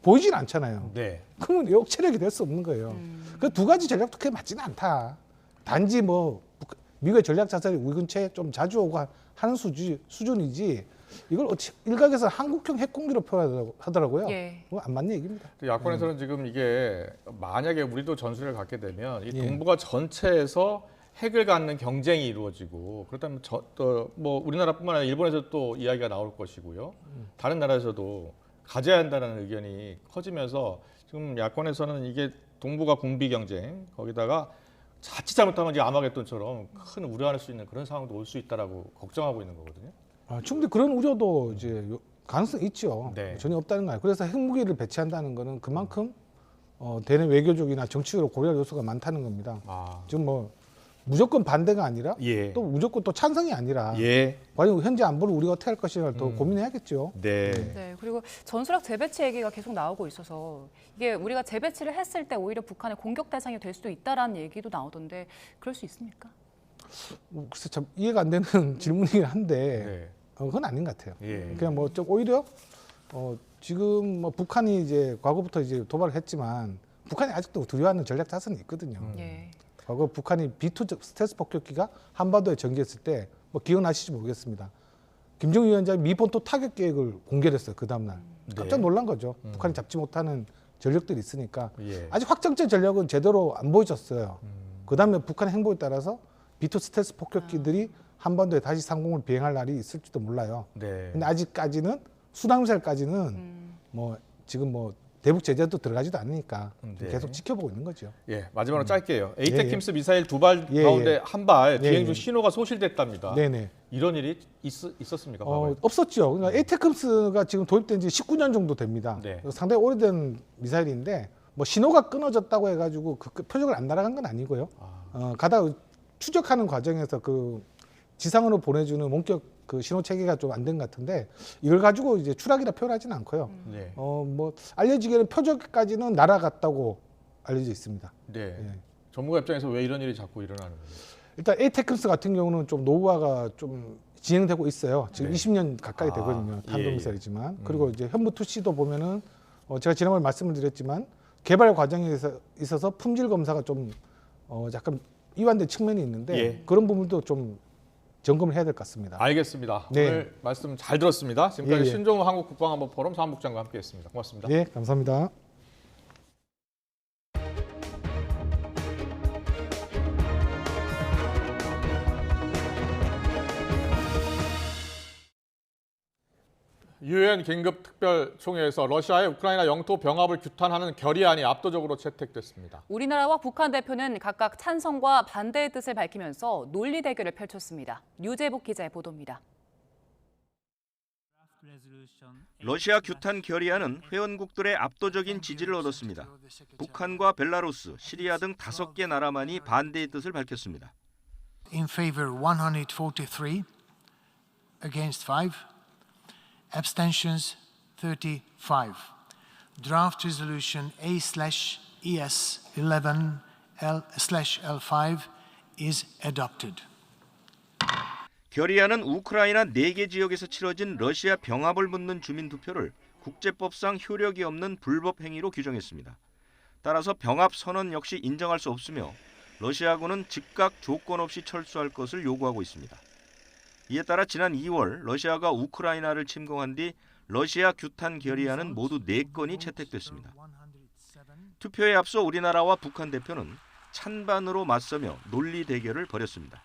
보이진 않잖아요. 그러면 역체력이 될 수 없는 거예요. 그 두 가지 전략도 그렇게 맞지는 않다. 단지 뭐 미국의 전략 자산이 우리 근처에 좀 자주 오고 하는 수준이지 이걸 일각에서 한국형 핵공기로 표현하더라고요. 그건 안 맞는 얘기입니다. 야권에서는 지금 이게 만약에 우리도 전술을 갖게 되면 이 동북아 전체에서 핵을 갖는 경쟁이 이루어지고 그렇다면 뭐 우리나라뿐만 아니라 일본에서 또 이야기가 나올 것이고요. 다른 나라에서도 가져야 한다는 의견이 커지면서 지금 야권에서는 이게 동북아 군비 경쟁 거기다가 자칫 잘못하면 이제 아마겟돈처럼 큰 우려할 수 있는 그런 상황도 올 수 있다라고 걱정하고 있는 거거든요. 충분히 그런 우려도 이제 가능성이 있죠. 네. 전혀 없다는 거 아니에요. 그래서 핵무기를 배치한다는 거는 그만큼 대내 외교적이나 정치적으로 고려할 요소가 많다는 겁니다. 지금 뭐 무조건 반대가 아니라 예. 또 무조건 또 찬성이 아니라 예. 과연 현재 안보를 우리가 어떻게 할 것인가를 더 고민해야겠죠. 네. 네, 그리고 전술핵 재배치 얘기가 계속 나오고 있어서 이게 우리가 재배치를 했을 때 오히려 북한의 공격 대상이 될 수도 있다라는 얘기도 나오던데 그럴 수 있습니까? 글쎄 참 이해가 안 되는 질문이긴 한데 네. 그건 아닌 것 같아요. 예. 그냥 뭐 좀 오히려 지금 뭐 북한이 이제 과거부터 이제 도발을 했지만 북한이 아직도 두려워하는 전략 자산이 있거든요. 예. 과거 북한이 B2 스텔스 폭격기가 한반도에 전개했을 때 뭐 기억나실지 모르겠습니다. 김정은 위원장이 미 본토 타격 계획을 공개를 했어요. 그 다음날. 깜짝 놀란 거죠. 북한이 잡지 못하는 전력들이 있으니까. 예. 아직 확정적 전력은 제대로 안 보여줬어요. 그 다음에 북한의 행보에 따라서 B2 스텔스 폭격기들이 한반도에 다시 상공을 비행할 날이 있을지도 몰라요. 네. 근데 아직까지는 순항미사일까지는 뭐 지금 뭐 대북 제재도 들어가지도 않으니까 네. 계속 지켜보고 있는 거죠. 예, 마지막으로 짧게요. 예, 에이테킴스 미사일 두 발 예, 가운데 예. 한 발 예, 비행 중 예. 신호가 소실됐답니다. 네네. 이런 일이 있었습니까? 과거에? 없었죠. 그러니까 에이테컴스가 지금 도입된 지 19년 정도 됩니다. 네. 상당히 오래된 미사일인데 뭐 신호가 끊어졌다고 해가지고 그 표적을 안 날아간 건 아니고요. 가다가 추적하는 과정에서 그 지상으로 보내주는 원격 그 신호 체계가 좀 안 된 것 같은데 이걸 가지고 이제 추락이라 표현하지는 않고요. 네. 뭐 알려지기에는 표적까지는 날아갔다고 알려져 있습니다. 네. 예. 전문가 입장에서 왜 이런 일이 자꾸 일어나는 거예요? 일단 에이테컴스 같은 경우는 좀 노후화가 좀 진행되고 있어요. 지금 네. 20년 가까이 되거든요. 탄도미사일이지만. 그리고 이제 현무2C도 보면은 제가 지난번에 말씀을 드렸지만 개발 과정에 있어서 품질 검사가 좀 약간 위반된 측면이 있는데 예. 그런 부분도 좀 점검을 해야 될 것 같습니다. 알겠습니다. 네. 오늘 말씀 잘 들었습니다. 지금까지 예, 예. 신종우 한국국방안보포럼 사무국장과 함께했습니다. 고맙습니다. 예, 감사합니다. 유엔 긴급 특별총회에서 러시아의 우크라이나 영토 병합을 규탄하는 결의안이 압도적으로 채택됐습니다. 우리나라와 북한 대표는 각각 찬성과 반대의 뜻을 밝히면서 논리 대결을 펼쳤습니다. 유재복 기자의 보도입니다. 러시아 규탄 결의안은 회원국들의 압도적인 지지를 얻었습니다. 북한과 벨라루스, 시리아 등 5개 나라만이 반대의 뜻을 밝혔습니다. In favor 143, against 5, abstentions 35. Draft resolution A/ES11L/L5 is adopted. 결의안은 우크라이나 4개 지역에서 치러진 러시아 병합을 묻는 주민 투표를 국제법상 효력이 없는 불법 행위로 규정했습니다. 따라서 병합 선언 역시 인정할 수 없으며 러시아군은 즉각 조건 없이 철수할 것을 요구하고 있습니다. 이에 따라 지난 2월 러시아가 우크라이나를 침공한 뒤 러시아 규탄 결의안은 모두 4건이 채택됐습니다. 투표에 앞서 우리나라와 북한 대표는 찬반으로 맞서며 논리 대결을 벌였습니다.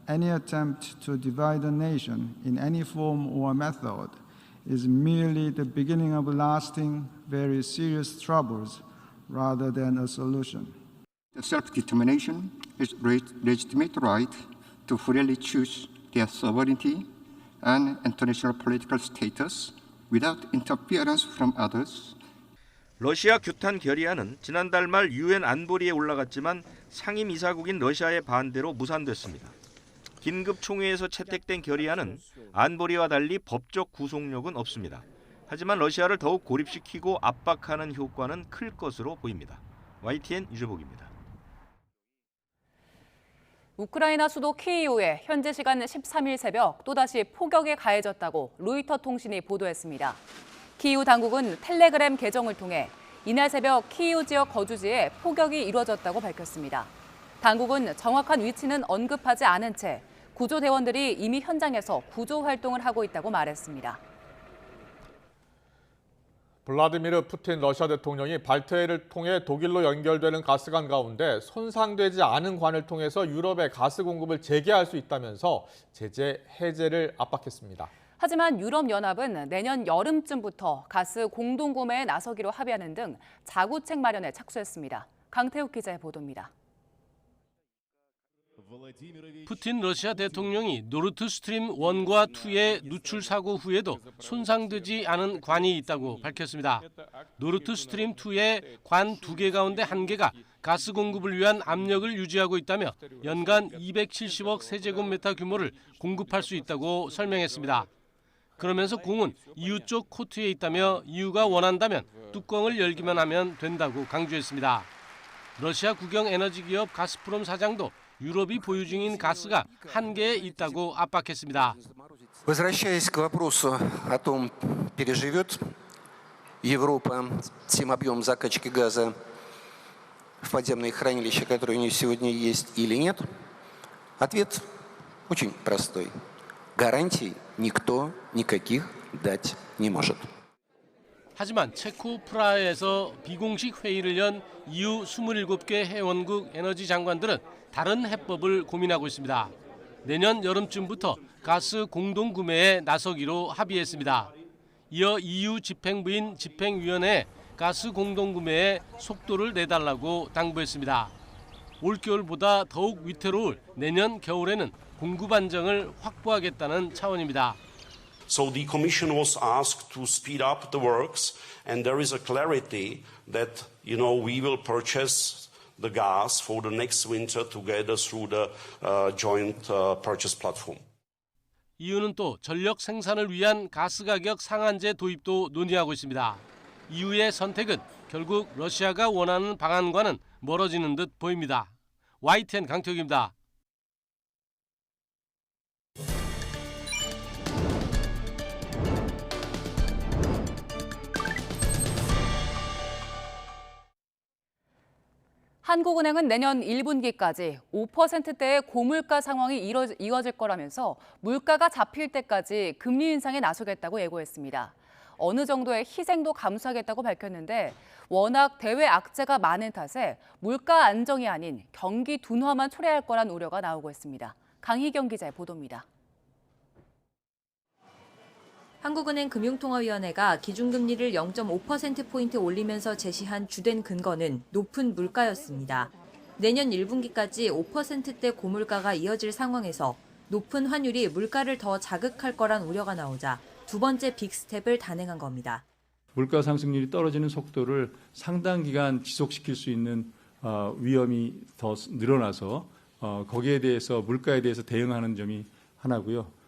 Any attempt to divide the nation in any form or method is merely the beginning of lasting, very serious troubles rather than a solution. Self-determination is legitimate right to freely choose their sovereignty and international political status without interference from others. 러시아 규탄 결의안은 지난달 말 유엔 안보리에 올라갔지만 상임이사국인 러시아의 반대로 무산됐습니다. 긴급 총회에서 채택된 결의안은 안보리와 달리 법적 구속력은 없습니다. 하지만 러시아를 더욱 고립시키고 압박하는 효과는 클 것으로 보입니다. YTN 유재복입니다. 우크라이나 수도 키이우에 현지 시간 13일 새벽 또다시 폭격이 가해졌다고 로이터 통신이 보도했습니다. 키이우 당국은 텔레그램 계정을 통해 이날 새벽 키이우 지역 거주지에 폭격이 이루어졌다고 밝혔습니다. 당국은 정확한 위치는 언급하지 않은 채 구조대원들이 이미 현장에서 구조 활동을 하고 있다고 말했습니다. 블라디미르 푸틴 러시아 대통령이 발트해를 통해 독일로 연결되는 가스관 가운데 손상되지 않은 관을 통해서 유럽의 가스 공급을 재개할 수 있다면서 제재 해제를 압박했습니다. 하지만 유럽연합은 내년 여름쯤부터 가스 공동구매에 나서기로 합의하는 등 자구책 마련에 착수했습니다. 강태욱 기자의 보도입니다. 푸틴 러시아 대통령이 노르트 스트림 1과 2의 누출 사고 후에도 손상되지 않은 관이 있다고 밝혔습니다. 노르트 스트림 2의 관 2개 가운데 1개가 가스 공급을 위한 압력을 유지하고 있다며 연간 270억 세제곱미터 규모를 공급할 수 있다고 설명했습니다. 그러면서 공은 EU 쪽 코트에 있다며 EU가 원한다면 뚜껑을 열기만 하면 된다고 강조했습니다. 러시아 국영 에너지 기업 가스프롬 사장도 유럽이 보유 중인 가스가 한계에 있다고 압박했습니다. Возвращаясь к вопросу о том, переживет Европа тем объем закачки газа в подземные хранилища, которые у нее сегодня есть, или нет, ответ очень простой. Гарантий никто никаких дать не может. 하지만 체코 프라하에서 비공식 회의를 연 EU 27개 회원국 에너지 장관들은 다른 해법을 고민하고 있습니다. 내년 여름쯤부터 가스 공동 구매에 나서기로 합의했습니다. 이어 EU 집행부인 집행위원회에 가스 공동 구매에 속도를 내달라고 당부했습니다. 올겨울보다 더욱 위태로울 내년 겨울에는 공급 안정을 확보하겠다는 차원입니다. So the Commission was asked to speed up the works, and there is a clarity that, we will purchase the gas for the next winter together through the joint purchase platform. EU는 또 전력 생산을 위한 가스 가격 상한제 도입도 논의하고 있습니다. EU의 선택은 결국 러시아가 원하는 방안과는 멀어지는 듯 보입니다. YTN 강태욱입니다. 한국은행은 내년 1분기까지 5%대의 고물가 상황이 이어질 거라면서 물가가 잡힐 때까지 금리 인상에 나서겠다고 예고했습니다. 어느 정도의 희생도 감수하겠다고 밝혔는데 워낙 대외 악재가 많은 탓에 물가 안정이 아닌 경기 둔화만 초래할 거란 우려가 나오고 있습니다. 강희경 기자의 보도입니다. 한국은행 금융통화위원회가 기준금리를 0.5%포인트 올리면서 제시한 주된 근거는 높은 물가였습니다. 내년 1분기까지 5%대 고물가가 이어질 상황에서 높은 환율이 물가를 더 자극할 거란 우려가 나오자 두 번째 빅스텝을 단행한 겁니다. 물가 상승률이 떨어지는 속도를 상당 기간 지속시킬 수 있는 위험이 더 늘어나서 거기에 대해서 물가에 대해서 대응하는 점이 하나고요.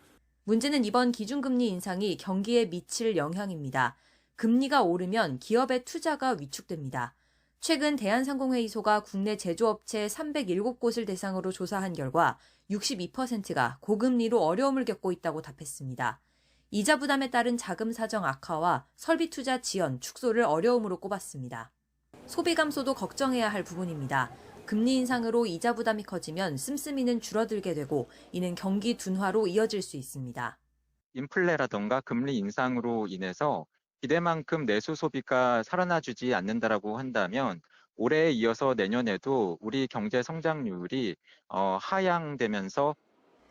문제는 이번 기준금리 인상이 경기에 미칠 영향입니다. 금리가 오르면 기업의 투자가 위축됩니다. 최근 대한상공회의소가 국내 제조업체 307곳을 대상으로 조사한 결과 62%가 고금리로 어려움을 겪고 있다고 답했습니다. 이자 부담에 따른 자금 사정 악화와 설비 투자 지연, 축소를 어려움으로 꼽았습니다. 소비 감소도 걱정해야 할 부분입니다. 금리 인상으로 이자 부담이 커지면 씀씀이는 줄어들게 되고 이는 경기 둔화로 이어질 수 있습니다. 인플레라던가 금리 인상으로 인해서 기대만큼 내수 소비가 살아나주지 않는다라고 한다면 올해에 이어서 내년에도 우리 경제 성장률이 하향되면서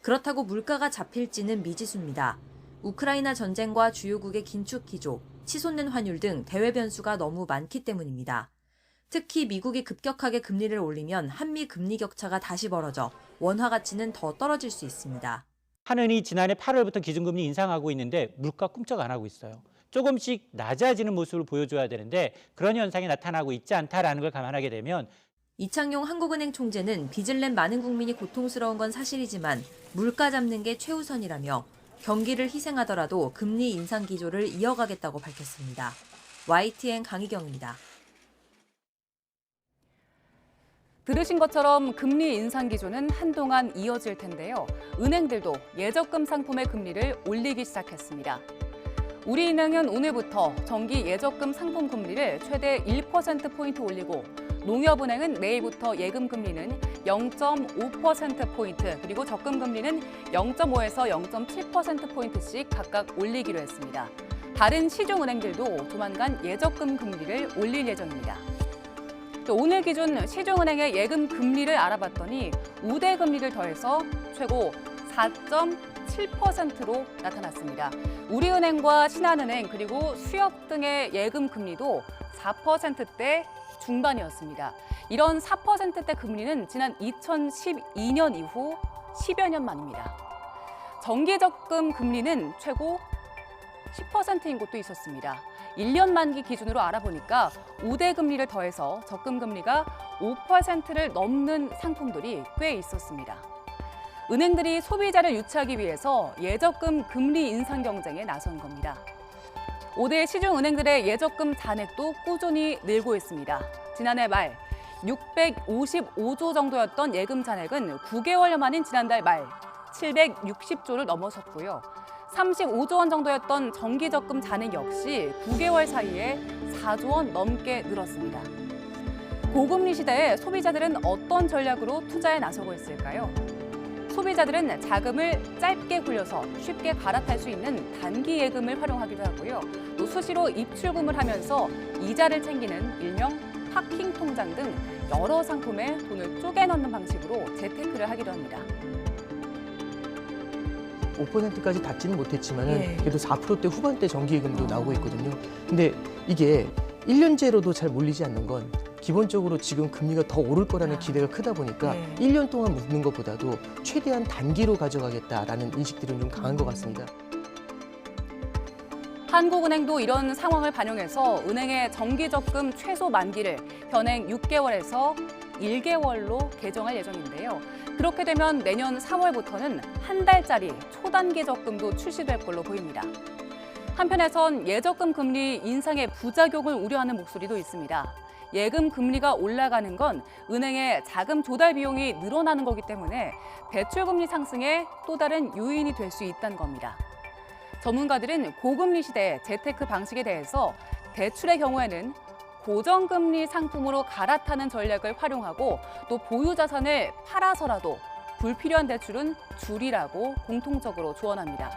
그렇다고 물가가 잡힐지는 미지수입니다. 우크라이나 전쟁과 주요국의 긴축 기조, 치솟는 환율 등 대외 변수가 너무 많기 때문입니다. 특히 미국이 급격하게 금리를 올리면 한미 금리 격차가 다시 벌어져 원화 가치는 더 떨어질 수 있습니다. 한은이 지난해 8월부터 기준금리 인상하고 있는데 물가 꿈쩍 안 하고 있어요. 조금씩 낮아지는 모습을 보여줘야 되는데 그런 현상이 나타나고 있지 않다라는 걸 감안하게 되면 이창용 한국은행 총재는 빚을 낸 많은 국민이 고통스러운 건 사실이지만 물가 잡는 게 최우선이라며 경기를 희생하더라도 금리 인상 기조를 이어가겠다고 밝혔습니다. YTN 강희경입니다. 들으신 것처럼 금리 인상 기조는 한동안 이어질 텐데요. 은행들도 예적금 상품의 금리를 올리기 시작했습니다. 우리은행은 오늘부터 정기 예적금 상품 금리를 최대 1%포인트 올리고 농협은행은 내일부터 예금 금리는 0.5%포인트 그리고 적금 금리는 0.5에서 0.7%포인트씩 각각 올리기로 했습니다. 다른 시중은행들도 조만간 예적금 금리를 올릴 예정입니다. 오늘 기준 시중은행의 예금 금리를 알아봤더니 우대 금리를 더해서 최고 4.7%로 나타났습니다. 우리은행과 신한은행 그리고 수협 등의 예금 금리도 4%대 중반이었습니다. 이런 4%대 금리는 지난 2012년 이후 10여 년 만입니다. 정기적금 금리는 최고 10%인 곳도 있었습니다. 1년 만기 기준으로 알아보니까 우대 금리를 더해서 적금 금리가 5%를 넘는 상품들이 꽤 있었습니다. 은행들이 소비자를 유치하기 위해서 예적금 금리 인상 경쟁에 나선 겁니다. 5대 시중은행들의 예적금 잔액도 꾸준히 늘고 있습니다. 지난해 말 655조 정도였던 예금 잔액은 9개월 만인 지난달 말 760조를 넘어섰고요. 35조 원 정도였던 정기적금 잔액 역시 9개월 사이에 4조 원 넘게 늘었습니다. 고금리 시대에 소비자들은 어떤 전략으로 투자에 나서고 있을까요? 소비자들은 자금을 짧게 굴려서 쉽게 갈아탈 수 있는 단기 예금을 활용하기도 하고요. 또 수시로 입출금을 하면서 이자를 챙기는 일명 파킹 통장 등 여러 상품에 돈을 쪼개 넣는 방식으로 재테크를 하기도 합니다. 5%까지 닿지는 못했지만 그래도 4%대 후반대 정기예금도 나오고 있거든요. 근데 이게 1년제로도 잘 몰리지 않는 건 기본적으로 지금 금리가 더 오를 거라는 기대가 크다 보니까 1년 동안 묵는 것보다도 최대한 단기로 가져가겠다라는 인식들은 좀 강한 것 같습니다. 한국은행도 이런 상황을 반영해서 은행의 정기적금 최소 만기를 현행 6개월에서 1개월로 개정할 예정인데요. 그렇게 되면 내년 4월부터는 한 달짜리 초단기 적금도 출시될 걸로 보입니다. 한편에선 예적금 금리 인상의 부작용을 우려하는 목소리도 있습니다. 예금 금리가 올라가는 건 은행의 자금 조달 비용이 늘어나는 거기 때문에 대출금리 상승의 또 다른 요인이 될 수 있다는 겁니다. 전문가들은 고금리 시대의 재테크 방식에 대해서 대출의 경우에는 고정금리 상품으로 갈아타는 전략을 활용하고 또 보유 자산을 팔아서라도 불필요한 대출은 줄이라고 공통적으로 조언합니다.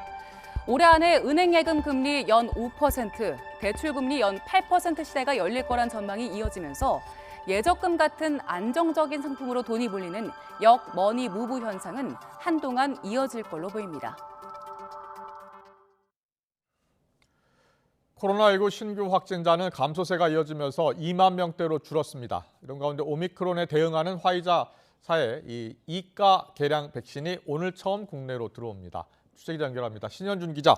올해 안에 은행 예금 금리 연 5%, 대출 금리 연 8% 시대가 열릴 거란 전망이 이어지면서 예적금 같은 안정적인 상품으로 돈이 몰리는 역머니 무브 현상은 한동안 이어질 걸로 보입니다. 코로나19 신규 확진자는 감소세가 이어지면서 2만 명대로 줄었습니다. 이런 가운데 오미크론에 대응하는 화이자사의 이 이가 개량 백신이 오늘 처음 국내로 들어옵니다. 취재기자 연결합니다. 신현준 기자.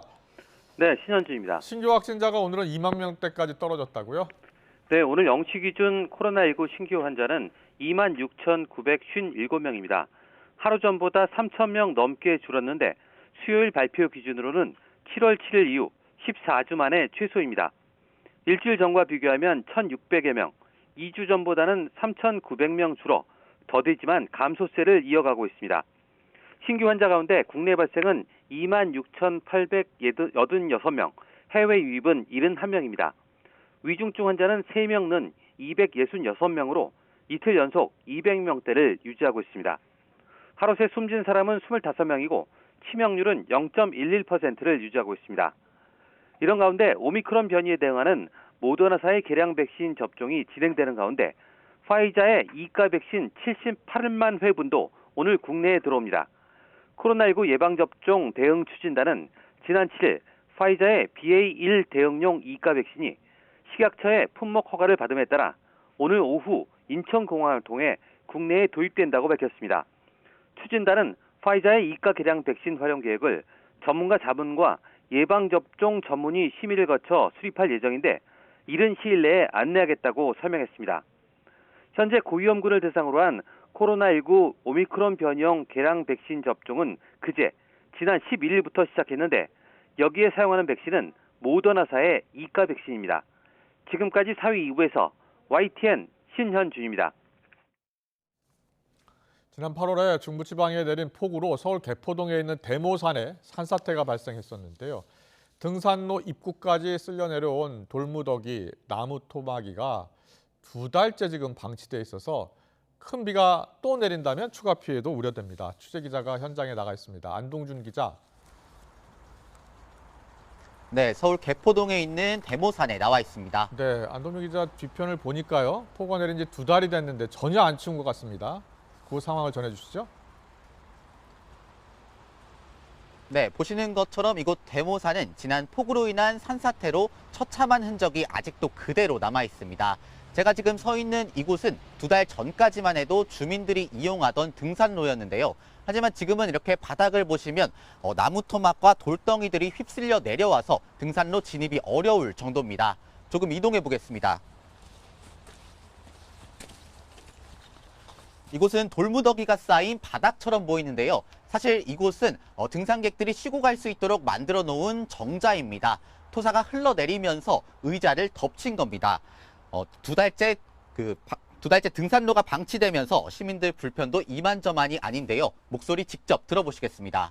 네, 신현준입니다. 신규 확진자가 오늘은 2만 명대까지 떨어졌다고요? 네, 오늘 0시 기준 코로나19 신규 환자는 26,957명입니다. 하루 전보다 3,000명 넘게 줄었는데 수요일 발표 기준으로는 7월 7일 이후 14주 만에 최소입니다. 일주일 전과 비교하면 1,600여 명, 2주 전보다는 3,900명 줄어 더디지만 감소세를 이어가고 있습니다. 신규 환자 가운데 국내 발생은 26,886명, 해외 유입은 71명입니다. 위중증 환자는 3명 는 266명으로 이틀 연속 200명대를 유지하고 있습니다. 하루 새 숨진 사람은 25명이고 치명률은 0.11%를 유지하고 있습니다. 이런 가운데 오미크론 변이에 대응하는 모더나사의 개량 백신 접종이 진행되는 가운데 화이자의 이가 백신 78만 회분도 오늘 국내에 들어옵니다. 코로나19 예방접종 대응 추진단은 지난 7일 화이자의 BA1 대응용 이가 백신이 식약처의 품목 허가를 받음에 따라 오늘 오후 인천공항을 통해 국내에 도입된다고 밝혔습니다. 추진단은 화이자의 이가 개량 백신 활용 계획을 전문가 자문과 예방접종 전문의 심의를 거쳐 수립할 예정인데 이른 시일 내에 안내하겠다고 설명했습니다. 현재 고위험군을 대상으로 한 코로나19 오미크론 변이형 개량 백신 접종은 그제 지난 11일부터 시작했는데 여기에 사용하는 백신은 모더나사의 이가 백신입니다. 지금까지 사위 2부에서 YTN 신현준입니다. 지난 8월에 중부지방에 내린 폭우로 서울 개포동에 있는 대모산에 산사태가 발생했었는데요. 등산로 입구까지 쓸려 내려온 돌무더기, 나무 토막이가 2달째 지금 방치돼 있어서 큰 비가 또 내린다면 추가 피해도 우려됩니다. 취재기자가 현장에 나가 있습니다. 안동준 기자. 네, 서울 개포동에 있는 대모산에 나와 있습니다. 네, 안동준 기자 뒤편을 보니까요. 폭우가 내린 지 2달이 됐는데 전혀 안 추운 것 같습니다. 그 상황을 전해주시죠. 네, 보시는 것처럼 이곳 대모산은 지난 폭우로 인한 산사태로 처참한 흔적이 아직도 그대로 남아 있습니다. 제가 지금 서 있는 이곳은 2달 전까지만 해도 주민들이 이용하던 등산로였는데요. 하지만 지금은 이렇게 바닥을 보시면 나무 토막과 돌덩이들이 휩쓸려 내려와서 등산로 진입이 어려울 정도입니다. 조금 이동해 보겠습니다. 이곳은 돌무더기가 쌓인 바닥처럼 보이는데요. 사실 이곳은 등산객들이 쉬고 갈 수 있도록 만들어 놓은 정자입니다. 토사가 흘러내리면서 의자를 덮친 겁니다. 두 달째 등산로가 방치되면서 시민들 불편도 이만저만이 아닌데요. 목소리 직접 들어보시겠습니다.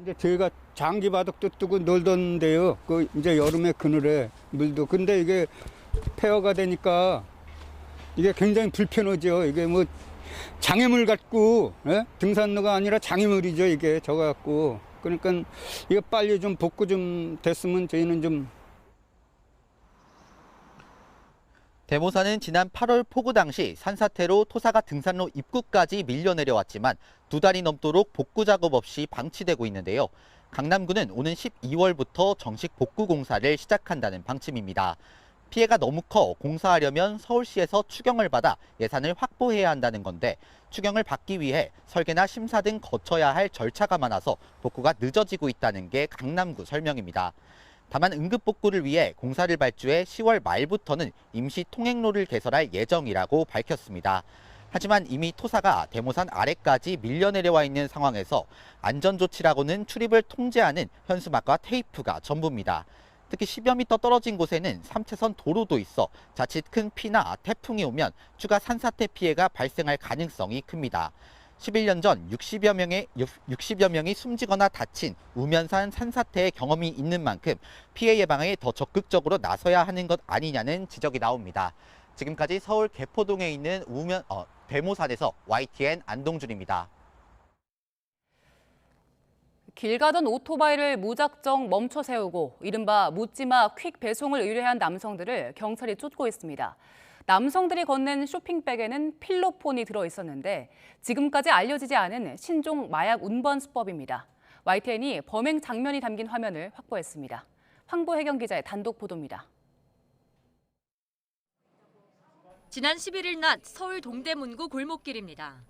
이제 저희가 장기 바닥도 뜨고 놀던데요. 그 이제 여름에 그늘에 물도. 근데 이게 폐허가 되니까 이게 굉장히 불편하죠. 이게 뭐 장애물 같고, 예? 등산로가 아니라 장애물이죠. 이게 저거 갖고. 그러니까 이게 빨리 좀 복구 좀 됐으면 저희는 좀. 대모산은 지난 8월 폭우 당시 산사태로 토사가 등산로 입구까지 밀려 내려왔지만 2달이 넘도록 복구 작업 없이 방치되고 있는데요. 강남구는 오는 12월부터 정식 복구 공사를 시작한다는 방침입니다. 피해가 너무 커 공사하려면 서울시에서 추경을 받아 예산을 확보해야 한다는 건데 추경을 받기 위해 설계나 심사 등 거쳐야 할 절차가 많아서 복구가 늦어지고 있다는 게 강남구 설명입니다. 다만 응급복구를 위해 공사를 발주해 10월 말부터는 임시 통행로를 개설할 예정이라고 밝혔습니다. 하지만 이미 토사가 대모산 아래까지 밀려 내려와 있는 상황에서 안전조치라고는 출입을 통제하는 현수막과 테이프가 전부입니다. 특히 10여 미터 떨어진 곳에는 3차선 도로도 있어 자칫 큰 피나 태풍이 오면 추가 산사태 피해가 발생할 가능성이 큽니다. 11년 전 60여 명이 숨지거나 다친 우면산 산사태의 경험이 있는 만큼 피해 예방에 더 적극적으로 나서야 하는 것 아니냐는 지적이 나옵니다. 지금까지 서울 개포동에 있는 대모산에서 YTN 안동준입니다. 길 가던 오토바이를 무작정 멈춰 세우고 이른바 묻지마 퀵 배송을 의뢰한 남성들을 경찰이 쫓고 있습니다. 남성들이 건넨 쇼핑백에는 필로폰이 들어있었는데 지금까지 알려지지 않은 신종 마약 운반 수법입니다. YTN이 범행 장면이 담긴 화면을 확보했습니다. 황보혜경 기자의 단독 보도입니다. 지난 11일 낮 서울 동대문구 골목길입니다.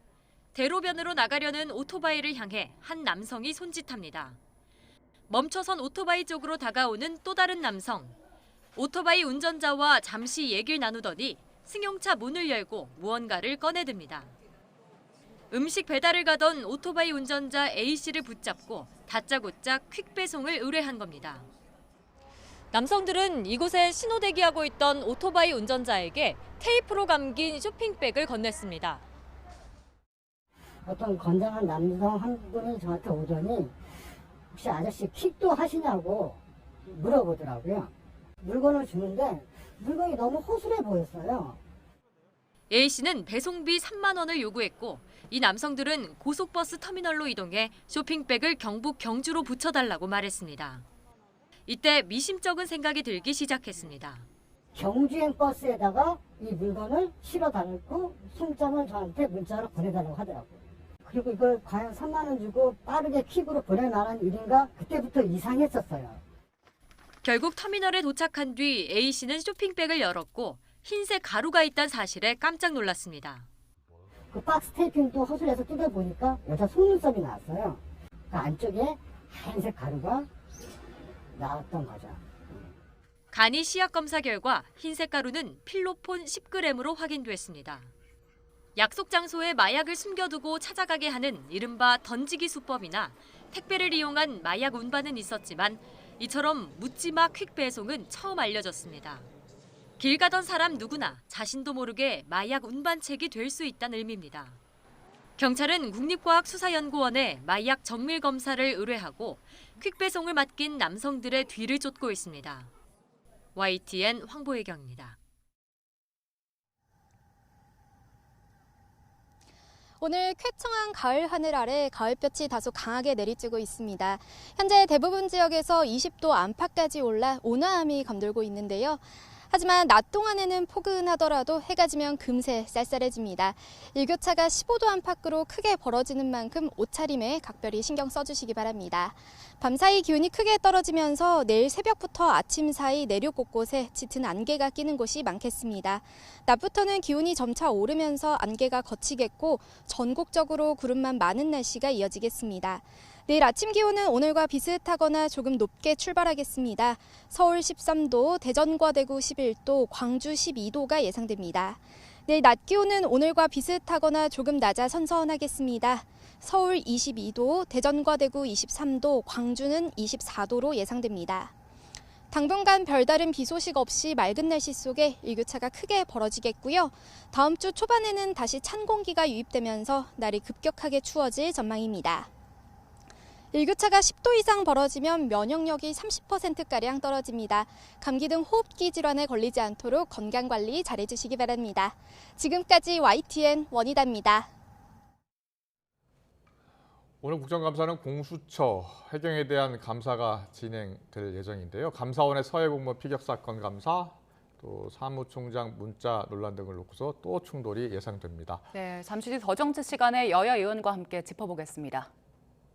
대로변으로 나가려는 오토바이를 향해 한 남성이 손짓합니다. 멈춰선 오토바이 쪽으로 다가오는 또 다른 남성. 오토바이 운전자와 잠시 얘기를 나누더니 승용차 문을 열고 무언가를 꺼내듭니다. 음식 배달을 가던 오토바이 운전자 A씨를 붙잡고 다짜고짜 퀵배송을 의뢰한 겁니다. 남성들은 이곳에 신호대기하고 있던 오토바이 운전자에게 테이프로 감긴 쇼핑백을 건넸습니다. 어떤 건장한 남성 한 분이 저한테 오더니 혹시 아저씨 킥도 하시냐고 물어보더라고요. 물건을 주는데 물건이 너무 허술해 보였어요. A씨는 배송비 3만 원을 요구했고 이 남성들은 고속버스 터미널로 이동해 쇼핑백을 경북 경주로 붙여달라고 말했습니다. 이때 미심쩍은 생각이 들기 시작했습니다. 경주행 버스에다가 이 물건을 실어달고 송장을 저한테 문자로 보내달라고 하더라고요. 그리고 이걸 과연 3만 원 주고 빠르게 킥으로 보낼 만한 일인가? 그때부터 이상했었어요. 결국 터미널에 도착한 뒤 A씨는 쇼핑백을 열었고 흰색 가루가 있다는 사실에 깜짝 놀랐습니다. 그 박스 테이핑도 허술해서 뜯어보니까 여자 속눈썹이 나왔어요. 그 안쪽에 하얀색 가루가 나왔던 거죠. 간이 시약 검사 결과 흰색 가루는 필로폰 10g으로 확인됐습니다. 약속 장소에 마약을 숨겨두고 찾아가게 하는 이른바 던지기 수법이나 택배를 이용한 마약 운반은 있었지만 이처럼 묻지마 퀵 배송은 처음 알려졌습니다. 길 가던 사람 누구나 자신도 모르게 마약 운반책이 될 수 있다는 의미입니다. 경찰은 국립과학수사연구원에 마약 정밀 검사를 의뢰하고 퀵 배송을 맡긴 남성들의 뒤를 쫓고 있습니다. YTN 황보혜경입니다. 오늘 쾌청한 가을 하늘 아래 가을볕이 다소 강하게 내리쬐고 있습니다. 현재 대부분 지역에서 20도 안팎까지 올라 온화함이 감돌고 있는데요. 하지만 낮 동안에는 포근하더라도 해가 지면 금세 쌀쌀해집니다. 일교차가 15도 안팎으로 크게 벌어지는 만큼 옷차림에 각별히 신경 써주시기 바랍니다. 밤사이 기온이 크게 떨어지면서 내일 새벽부터 아침 사이 내륙 곳곳에 짙은 안개가 끼는 곳이 많겠습니다. 낮부터는 기온이 점차 오르면서 안개가 걷히겠고 전국적으로 구름만 많은 날씨가 이어지겠습니다. 내일 아침 기온은 오늘과 비슷하거나 조금 높게 출발하겠습니다. 서울 13도, 대전과 대구 11도, 광주 12도가 예상됩니다. 내일 낮 기온은 오늘과 비슷하거나 조금 낮아 선선하겠습니다. 서울 22도, 대전과 대구 23도, 광주는 24도로 예상됩니다. 당분간 별다른 비 소식 없이 맑은 날씨 속에 일교차가 크게 벌어지겠고요. 다음 주 초반에는 다시 찬 공기가 유입되면서 날이 급격하게 추워질 전망입니다. 일교차가 10도 이상 벌어지면 면역력이 30%가량 떨어집니다. 감기 등 호흡기 질환에 걸리지 않도록 건강관리 잘해주시기 바랍니다. 지금까지 YTN 원희다입니다. 오늘 국정감사는 공수처, 해경에 대한 감사가 진행될 예정인데요. 감사원의 서해 공무원 피격 사건 감사, 또 사무총장 문자 논란 등을 놓고서 또 충돌이 예상됩니다. 네, 잠시 뒤 더 정치 시간에 여야 의원과 함께 짚어보겠습니다.